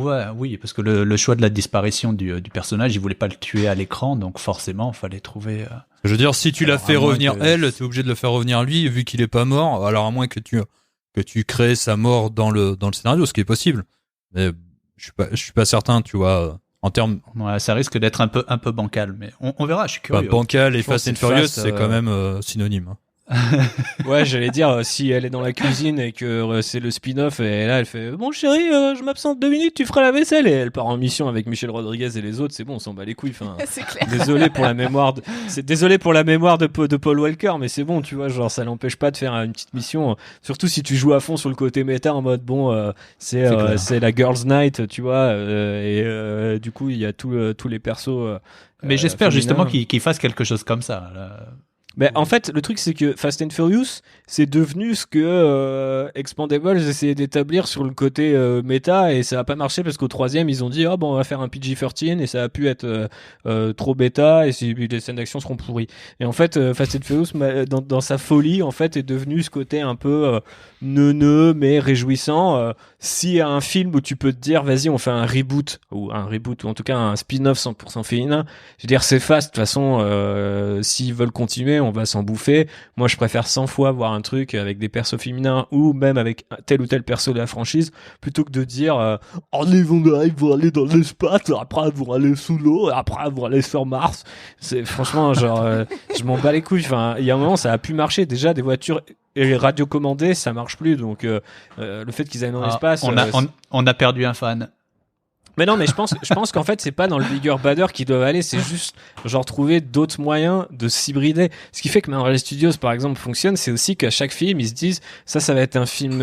parce que le choix de la disparition du personnage, il voulait pas le tuer à l'écran, donc forcément fallait trouver. Je veux dire, si tu l'as fait revenir t'es obligé de le faire revenir lui, vu qu'il est pas mort. Alors à moins que que tu crées sa mort dans le scénario, ce qui est possible. Mais je suis pas certain, tu vois, en termes. Ouais, ça risque d'être un peu bancal, mais on verra. Je suis curieux. Bancal et Je pense Fast and que Furious, Fast, c'est quand même synonyme. Ouais, j'allais dire, si elle est dans la cuisine et que c'est le spin-off, et là elle fait bon chérie, je m'absente 2 minutes, tu feras la vaisselle, et elle part en mission avec Michel Rodriguez et les autres, c'est bon, on s'en bat les couilles. Enfin, C'est clair. désolé pour la mémoire de Paul Walker, mais c'est bon, tu vois, genre ça l'empêche pas de faire une petite mission, surtout si tu joues à fond sur le côté méta en mode bon, c'est la girls night, tu vois, et du coup il y a tous les persos. Mais j'espère féminins. justement qu'il fasse quelque chose comme ça. Là. Mais en fait, le truc, c'est que Fast and Furious, c'est devenu ce que Expandables essayait d'établir sur le côté méta, et ça a pas marché parce qu'au 3e, ils ont dit, bon, on va faire un PG-13, et ça a pu être trop bêta, et les scènes d'action seront pourries. Et en fait, Fast and Furious, dans sa folie, en fait, est devenu ce côté un peu neuneux, mais réjouissant. S'il y a un film où tu peux te dire, vas-y, on fait un reboot, ou en tout cas un spin-off 100% féminin, je veux dire, c'est Fast, de toute façon, s'ils veulent continuer, on va s'en bouffer. Moi, je préfère 100 fois voir un truc avec des persos féminins ou même avec tel ou tel perso de la franchise plutôt que de dire ils vont aller dans l'espace, après ils vont aller sous l'eau, après ils vont aller sur Mars. C'est franchement genre je m'en bats les couilles. Enfin, il y a un moment ça a pu marcher déjà des voitures et radiocommandées, ça marche plus, donc le fait qu'ils aillent dans l'espace, on a perdu un fan. Mais non, mais je pense qu'en fait, c'est pas dans le bigger badder qu'ils doivent aller, c'est juste, genre, trouver d'autres moyens de s'hybrider. Ce qui fait que Marvel Studios, par exemple, fonctionne, c'est aussi qu'à chaque film, ils se disent, ça va être un film,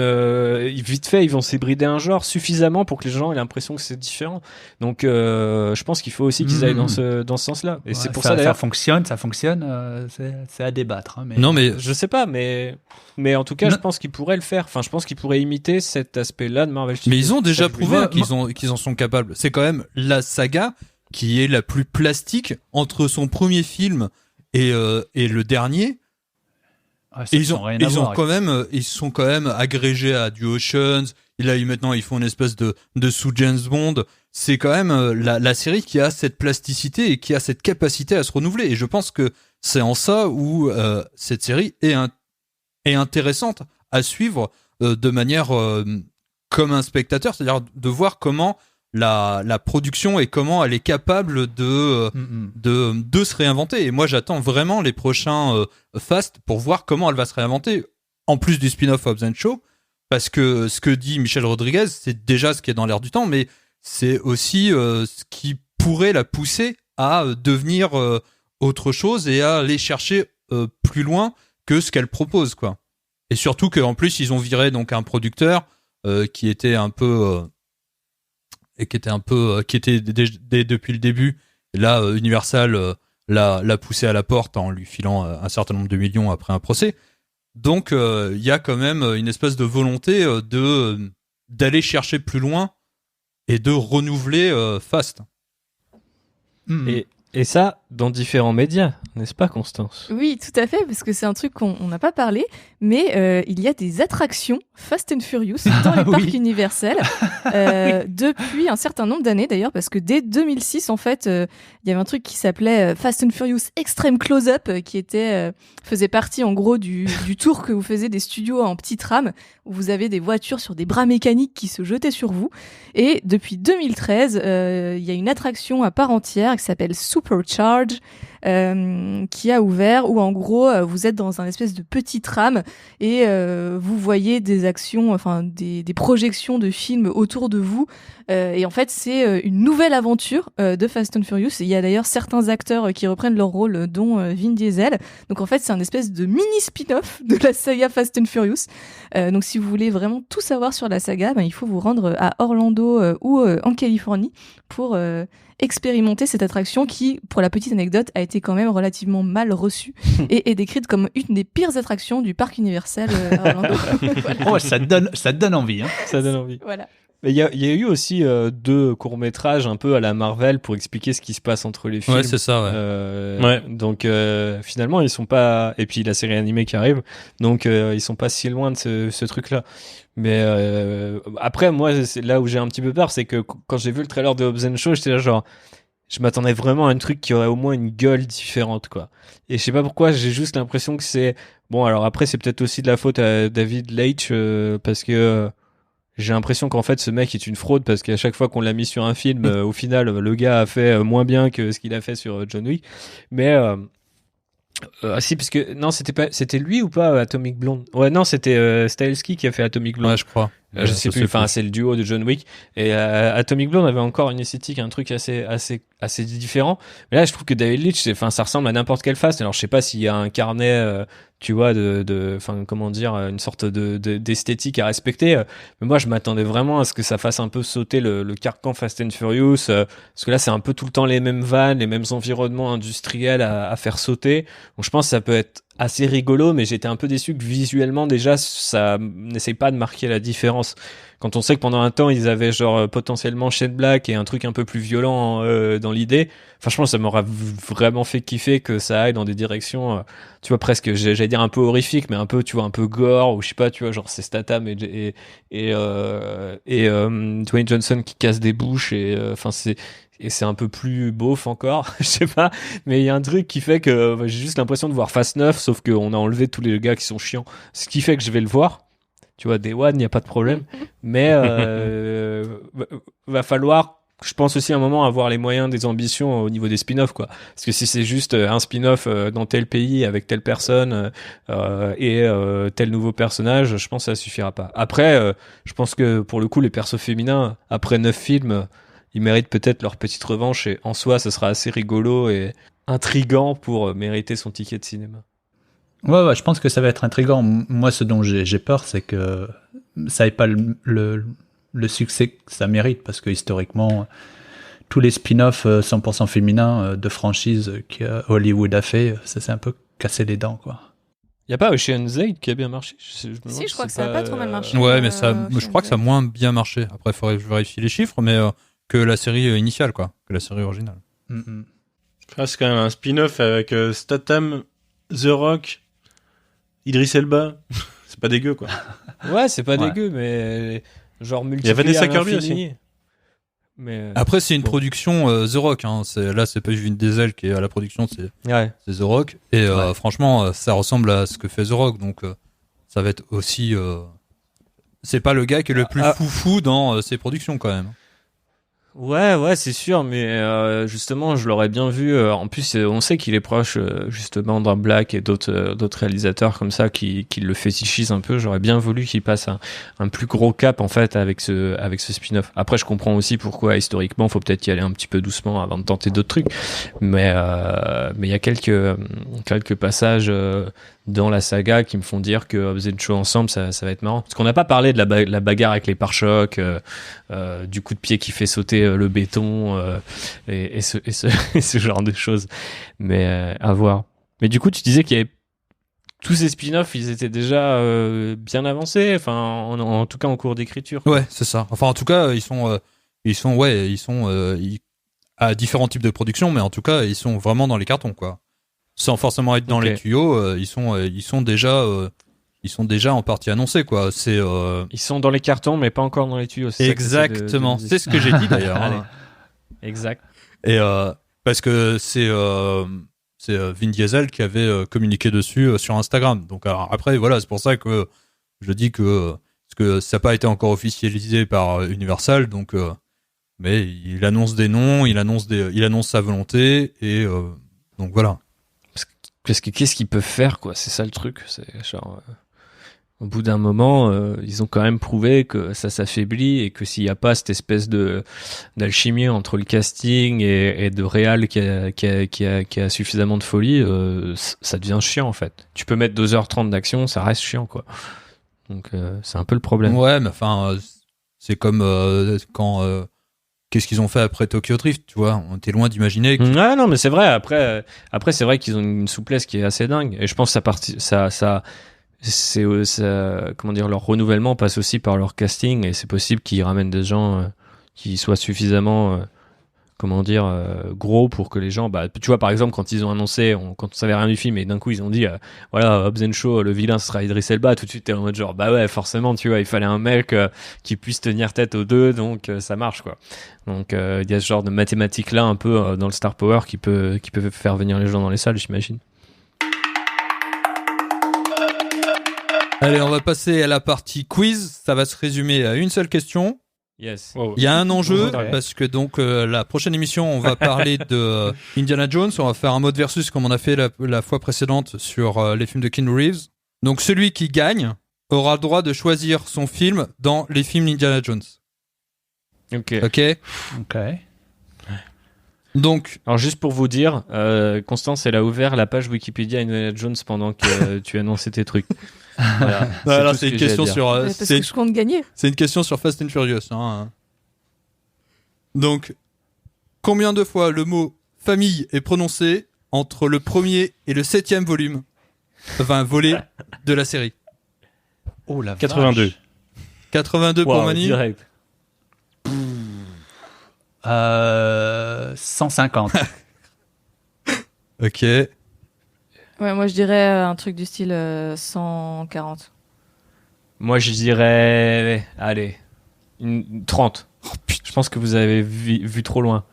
vite fait, ils vont s'hybrider un genre suffisamment pour que les gens aient l'impression que c'est différent. Donc, je pense qu'il faut aussi qu'ils aillent dans ce sens-là. Et c'est pour ça, d'ailleurs. Ça fonctionne, c'est à débattre, hein, mais. Non, mais Je sais pas, mais en tout cas, je pense qu'ils pourraient le faire. Enfin, je pense qu'ils pourraient imiter cet aspect-là de Marvel Studios. Mais ils ont déjà Ça, je prouvé voulais- qu'ils en sont capables. C'est quand même la saga qui est la plus plastique entre son premier film et le dernier. Ah, ça Et rien à voir. ils sont quand même agrégés à du Oceans. Et là, maintenant, ils font une espèce de sous James Bond. C'est quand même la série qui a cette plasticité et qui a cette capacité à se renouveler. Et je pense que c'est en ça où cette série est intéressante à suivre de manière comme un spectateur, c'est-à-dire de voir comment la production et comment elle est capable de se réinventer. Et moi, j'attends vraiment les prochains Fast pour voir comment elle va se réinventer, en plus du spin-off Hobbs & Shaw, parce que ce que dit Michel Rodriguez, c'est déjà ce qui est dans l'air du temps, mais c'est aussi ce qui pourrait la pousser à devenir autre chose et à aller chercher plus loin que ce qu'elle propose, quoi. Et surtout qu'en plus, ils ont viré donc un producteur qui était depuis le début. Et là, Universal l'a poussé à la porte en lui filant un certain nombre de millions après un procès. Donc, il y a quand même une espèce de volonté d'aller chercher plus loin et de renouveler Fast. Et ça, dans différents médias, n'est-ce pas, Constance? Oui, tout à fait, parce que c'est un truc qu'on n'a pas parlé, mais il y a des attractions Fast and Furious dans les parcs Universal depuis un certain nombre d'années d'ailleurs, parce que dès 2006, en fait, il y avait un truc qui s'appelait Fast and Furious Extreme Close-Up, qui faisait partie en gros du tour que vous faisiez des studios en petite rame, où vous avez des voitures sur des bras mécaniques qui se jetaient sur vous. Et depuis 2013, il y a une attraction à part entière qui s'appelle Supercharge, qui a ouvert, où en gros vous êtes dans un espèce de petit tram et vous voyez des actions, enfin des projections de films autour de vous, et en fait c'est une nouvelle aventure de Fast and Furious. Et il y a d'ailleurs certains acteurs qui reprennent leur rôle, dont Vin Diesel. Donc en fait c'est un espèce de mini spin-off de la saga Fast and Furious. Donc si vous voulez vraiment tout savoir sur la saga, il faut vous rendre à Orlando ou en Californie pour expérimenter cette attraction qui, pour la petite anecdote, a été quand même relativement mal reçue et est décrite comme une des pires attractions du parc Universal à Orlando. Voilà. Oh, ça te donne envie. Hein. Ça donne envie. Voilà. Mais il y a eu aussi 2 courts-métrages un peu à la Marvel pour expliquer ce qui se passe entre les films. Ouais, c'est ça, ouais. Donc finalement, ils sont pas... Et puis la série animée qui arrive, donc ils sont pas si loin de ce truc-là. Mais après, moi, c'est là où j'ai un petit peu peur, c'est que quand j'ai vu le trailer de Hobbs & Shaw, j'étais là genre... Je m'attendais vraiment à un truc qui aurait au moins une gueule différente, quoi. Et je sais pas pourquoi, j'ai juste l'impression que c'est... Bon, alors après, c'est peut-être aussi de la faute à David Leitch, parce que j'ai l'impression qu'en fait, ce mec est une fraude, parce qu'à chaque fois qu'on l'a mis sur un film, au final, le gars a fait moins bien que ce qu'il a fait sur John Wick. Mais... si, parce que... Non, c'était lui ou pas, Atomic Blonde? Ouais, non, c'était Stahelski qui a fait Atomic Blonde. Ouais, je crois. Je sais plus, enfin c'est le duo de John Wick et Atomic Blonde avait encore une esthétique, un truc assez différent. Mais là, je trouve que David Leitch, enfin ça ressemble à n'importe quelle face. Alors je sais pas s'il y a un carnet, tu vois, enfin comment dire, une sorte d'esthétique à respecter. Mais moi, je m'attendais vraiment à ce que ça fasse un peu sauter le carcan Fast and Furious, parce que là, c'est un peu tout le temps les mêmes vannes, les mêmes environnements industriels à faire sauter. Donc je pense que ça peut être assez rigolo, mais j'étais un peu déçu que visuellement déjà ça n'essaye pas de marquer la différence. Quand on sait que pendant un temps ils avaient genre potentiellement Shane Black et un truc un peu plus violent dans l'idée, franchement ça m'aura vraiment fait kiffer que ça aille dans des directions, tu vois, presque, j'allais dire un peu horrifiques, mais un peu, tu vois, un peu gore, ou je sais pas, tu vois, genre c'est Statham et Dwayne Johnson qui cassent des bouches et enfin c'est un peu plus beauf encore, je sais pas, mais il y a un truc qui fait que j'ai juste l'impression de voir Fast 9, sauf qu'on a enlevé tous les gars qui sont chiants, ce qui fait que je vais le voir, tu vois, Day One, il n'y a pas de problème, mais va falloir, je pense aussi à un moment, avoir les moyens, des ambitions au niveau des spin-offs, quoi, parce que si c'est juste un spin-off dans tel pays, avec telle personne et tel nouveau personnage, je pense que ça suffira pas. Après, je pense que pour le coup, les persos féminins, après 9 films, ils méritent peut-être leur petite revanche et en soi, ça sera assez rigolo et intriguant pour mériter son ticket de cinéma. Ouais, je pense que ça va être intriguant. Moi, ce dont j'ai peur, c'est que ça n'ait pas le succès que ça mérite, parce que historiquement, tous les spin-offs 100% féminins de franchises que Hollywood a fait, ça s'est un peu cassé les dents, quoi. Y a pas Ocean's 8 qui a bien marché? Je crois que ça a pas trop mal marché. Ouais, mais je crois que ça a moins bien marché. Après, il faudrait vérifier les chiffres, mais que la série initiale, quoi, que la série originale. Ah, c'est quand même un spin-off avec Statham, The Rock, Idris Elba. C'est pas dégueu, quoi. Ouais, c'est pas Ouais. dégueu, mais genre Il y multiplié a Vanessa à Kirby l'infini. Mais Après, c'est une bon. production The Rock. Hein. Là, c'est pas Vin Diesel qui est à la production, c'est Ouais. The Rock. Et Ouais. franchement, ça ressemble à ce que fait The Rock. Donc, ça va être aussi... C'est pas le gars qui est le plus foufou dans ses productions, quand même. Ouais, c'est sûr, mais justement, je l'aurais bien vu. En plus, on sait qu'il est proche justement d'un Black et d'autres réalisateurs comme ça qui le fétichisent un peu. J'aurais bien voulu qu'il passe un plus gros cap en fait avec ce spin-off. Après, je comprends aussi pourquoi historiquement, faut peut-être y aller un petit peu doucement avant de tenter d'autres trucs. Mais il y a quelques passages dans la saga qui me font dire que Hobbs and Shaw ensemble, ça va être marrant. Parce qu'on n'a pas parlé de la bagarre avec les pare-chocs, du coup de pied qui fait sauter le béton et ce genre de choses. Mais à voir. Mais du coup, tu disais qu'il y avait tous ces spin-offs, ils étaient déjà bien avancés, enfin en tout cas en cours d'écriture. Ouais, c'est ça. Enfin, en tout cas, ils sont à différents types de productions, mais en tout cas, ils sont vraiment dans les cartons, quoi. Sans forcément être dans les tuyaux, ils sont déjà en partie annoncés, quoi. Ils sont dans les cartons, mais pas encore dans les tuyaux. C'est exactement. C'est ce que j'ai dit d'ailleurs. Hein. Exact. Et parce que c'est Vin Diesel qui avait communiqué dessus sur Instagram. Donc après, voilà, c'est pour ça que je dis que parce que ça n'a pas été encore officialisé par Universal, donc mais il annonce des noms, il annonce sa volonté et donc voilà. Parce que qu'est-ce qu'ils peuvent faire, quoi? C'est ça le truc. C'est genre, au bout d'un moment, ils ont quand même prouvé que ça s'affaiblit et que s'il n'y a pas cette espèce d'alchimie entre le casting et de réal qui a suffisamment de folie, ça devient chiant en fait. Tu peux mettre 2h30 d'action, ça reste chiant, quoi. Donc c'est un peu le problème. Ouais, mais enfin, c'est comme quand qu'est-ce qu'ils ont fait après Tokyo Drift, tu vois? On était loin d'imaginer. Ouais, non, mais c'est vrai. Après, c'est vrai qu'ils ont une souplesse qui est assez dingue. Et je pense que comment dire, leur renouvellement passe aussi par leur casting. Et c'est possible qu'ils ramènent des gens qui soient suffisamment comment dire, gros pour que les gens, tu vois, par exemple, quand ils ont annoncé, quand on savait rien du film et d'un coup ils ont dit, voilà, Hobbs & Shaw, le vilain ce sera Idris Elba, tout de suite t'es en mode genre, bah ouais, forcément, tu vois, il fallait un mec qui puisse tenir tête aux deux, donc ça marche, quoi. Donc il y a ce genre de mathématiques là un peu dans le Star Power qui peut faire venir les gens dans les salles, j'imagine. Allez, on va passer à la partie quiz. Ça va se résumer à une seule question. Yes. Il y a un enjeu Ouais. parce que donc la prochaine émission, on va parler de Indiana Jones. On va faire un mode versus comme on a fait la fois précédente sur les films de Keanu Reeves. Donc celui qui gagne aura le droit de choisir son film dans les films d'Indiana Jones. Ok. Ok. Ok. Donc Alors juste pour vous dire, Constance, elle a ouvert la page Wikipédia Indiana Jones pendant que tu annonçais tes trucs. Voilà. voilà, tout ce c'est une que j'ai à question dire. sur Parce que je compte gagner. c'est une question sur Fast and Furious. Hein. Donc combien de fois le mot famille est prononcé entre le premier et le 7e volume, enfin volet de la série? Oh la 82. 82 pour Wow, Mani. direct. 150. Ok. Ouais, moi je dirais un truc du style 140. Moi, je dirais, allez, une 30. Oh putain, Je pense que vous avez vu trop loin.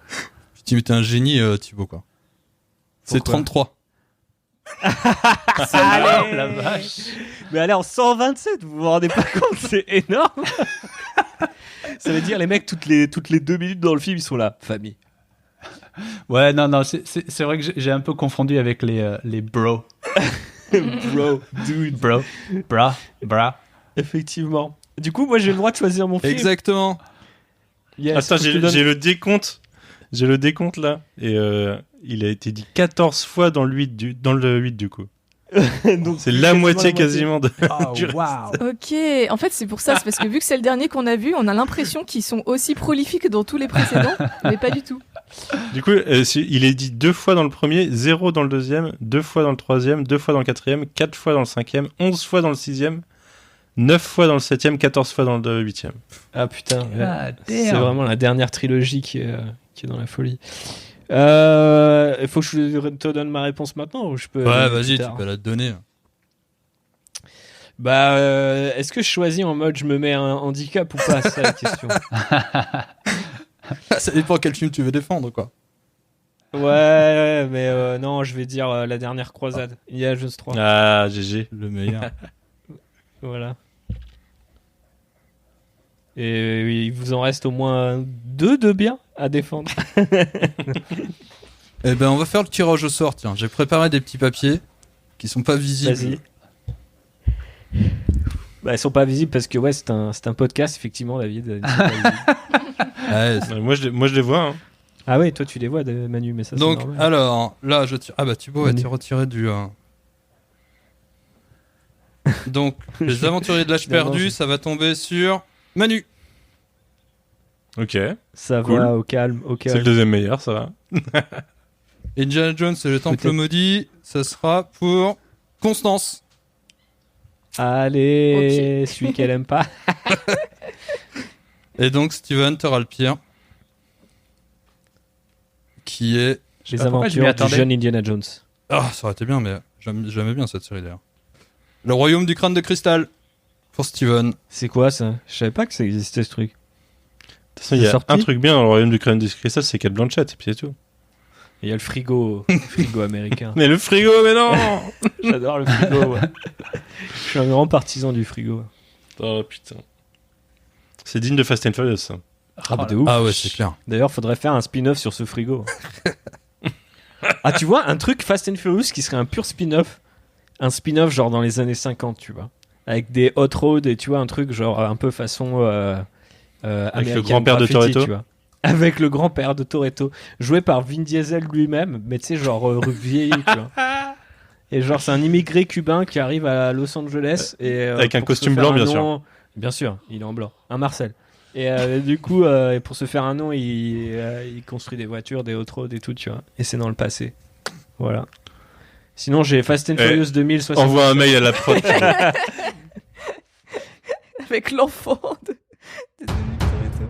tu es un génie Thibaut quoi. C'est Pourquoi 33. Allez, la vache. Mais allez, en 127, vous vous rendez pas compte, c'est énorme. Ça veut dire, les mecs, toutes les 2 minutes dans le film, ils sont là. Famille. Ouais, non, c'est vrai que j'ai un peu confondu avec les bros. Bro, dude. Bro, bra. Effectivement. Du coup, moi, j'ai le droit de choisir mon film. Exactement. Yes, Attends, faut que je te donne- j'ai le décompte. J'ai le décompte là. Et il a été dit 14 fois dans le 8 du coup. Donc, C'est la moitié quasiment de. Oh, Du wow. Ok, en fait c'est pour ça, c'est parce que vu que c'est le dernier qu'on a vu, on a l'impression qu'ils sont aussi prolifiques dans tous les précédents, mais pas du tout. Du coup, il est dit 2 fois dans le premier, 0 dans le deuxième, 2 fois dans le troisième, 2 fois dans le quatrième, 4 fois dans le cinquième, 11 fois dans le sixième, 9 fois dans le septième, 14 fois dans le huitième. Ah putain, ouais. Ah, C'est damn. vraiment la dernière trilogie qui est dans la folie. Il faut que je te donne ma réponse maintenant ou je peux. Ouais, plus vas-y, tu tard peux la te donner. Bah, est-ce que je choisis en mode je me mets un handicap ou pas? C'est ça la question. Ça dépend quel film tu veux défendre quoi. Ouais, mais non, je vais dire la dernière croisade. Indiana Jones 3. Ah, GG. Le meilleur. Voilà. Et il vous en reste au moins 2 de bien à défendre. Eh ben on va faire le tirage au sort, tiens. J'ai préparé des petits papiers qui sont pas visibles. Vas-y. Bah, ils sont pas visibles parce que ouais, c'est un podcast, effectivement, David. Ils sont pas visibles. Ouais, Moi, je les vois. Hein. Ah ouais, toi tu les vois, Manu, mais ça donc, c'est normal. alors, là, je tire. Ah bah, Thibaut a Manu. été retiré du. Donc, les aventuriers de l'âge Finalement, perdu, ça va tomber sur Manu. Ok. Ça Cool. va, au calme, au C'est le calme. deuxième meilleur, ça va. Indiana Jones et le Temple Peut-être. maudit, ça sera pour Constance. Allez, celui qu'elle aime pas. Et donc, Steven, t'auras le pire. Qui est. Les pas pourquoi je m'y aventures du attendais. jeune Indiana Jones. Ah, ça aurait été bien, mais j'aimais bien cette série d'ailleurs. Le royaume du crâne de cristal. Pour Steven. C'est quoi ça? Je savais pas que ça existait ce truc. De toute façon, il y C'est a sorti un truc bien dans le royaume du crâne de cristal, c'est Kate Blanchett, et puis c'est tout. Il y a le frigo américain. Mais le frigo, mais non. J'adore le frigo, ouais. Je suis un grand partisan du frigo. Oh putain. C'est digne de Fast and Furious, ça. Ah, bah, de ouf. Ah ouais, c'est clair. D'ailleurs, faudrait faire un spin-off sur ce frigo. Ah, tu vois, un truc Fast and Furious qui serait un pur spin-off. Un spin-off genre dans les années 50, tu vois. Avec des hot road et tu vois, un truc genre un peu façon Avec le grand-père de Toretto. tu vois. Avec le grand-père de Toretto. Joué par Vin Diesel lui-même, mais tu sais, genre vieilli, tu vois. Et genre, c'est un immigré cubain qui arrive à Los Angeles. Et, Avec un pour se costume faire blanc, bien nom- Bien sûr, il est en blanc. Un Marcel. Et du coup, pour se faire un nom, il construit des voitures, des hot road et tout, tu vois. Et c'est dans le passé. Voilà. Sinon, j'ai Fast and Furious 2060. Envoie un mail à la prod. Avec l'enfant de Dominique Toretto.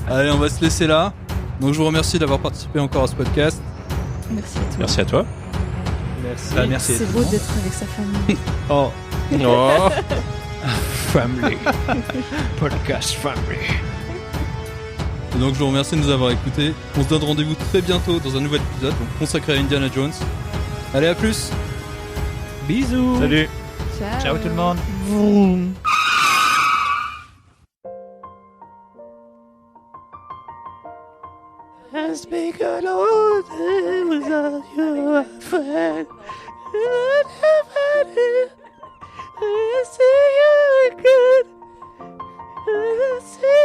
Allez, on va se laisser là. Donc je vous remercie d'avoir participé encore à ce podcast. Merci à toi. Merci à toi. Merci. Bah, merci. C'est beau d'être avec sa famille. Oh, Oh. family. Podcast family. Et donc je vous remercie de nous avoir écoutés. On se donne rendez-vous très bientôt dans un nouvel épisode donc consacré à Indiana Jones. Allez, à plus. Bisous. Salut. Ciao tout le monde. Vroom. Has begun all day without you, friend. See you again. See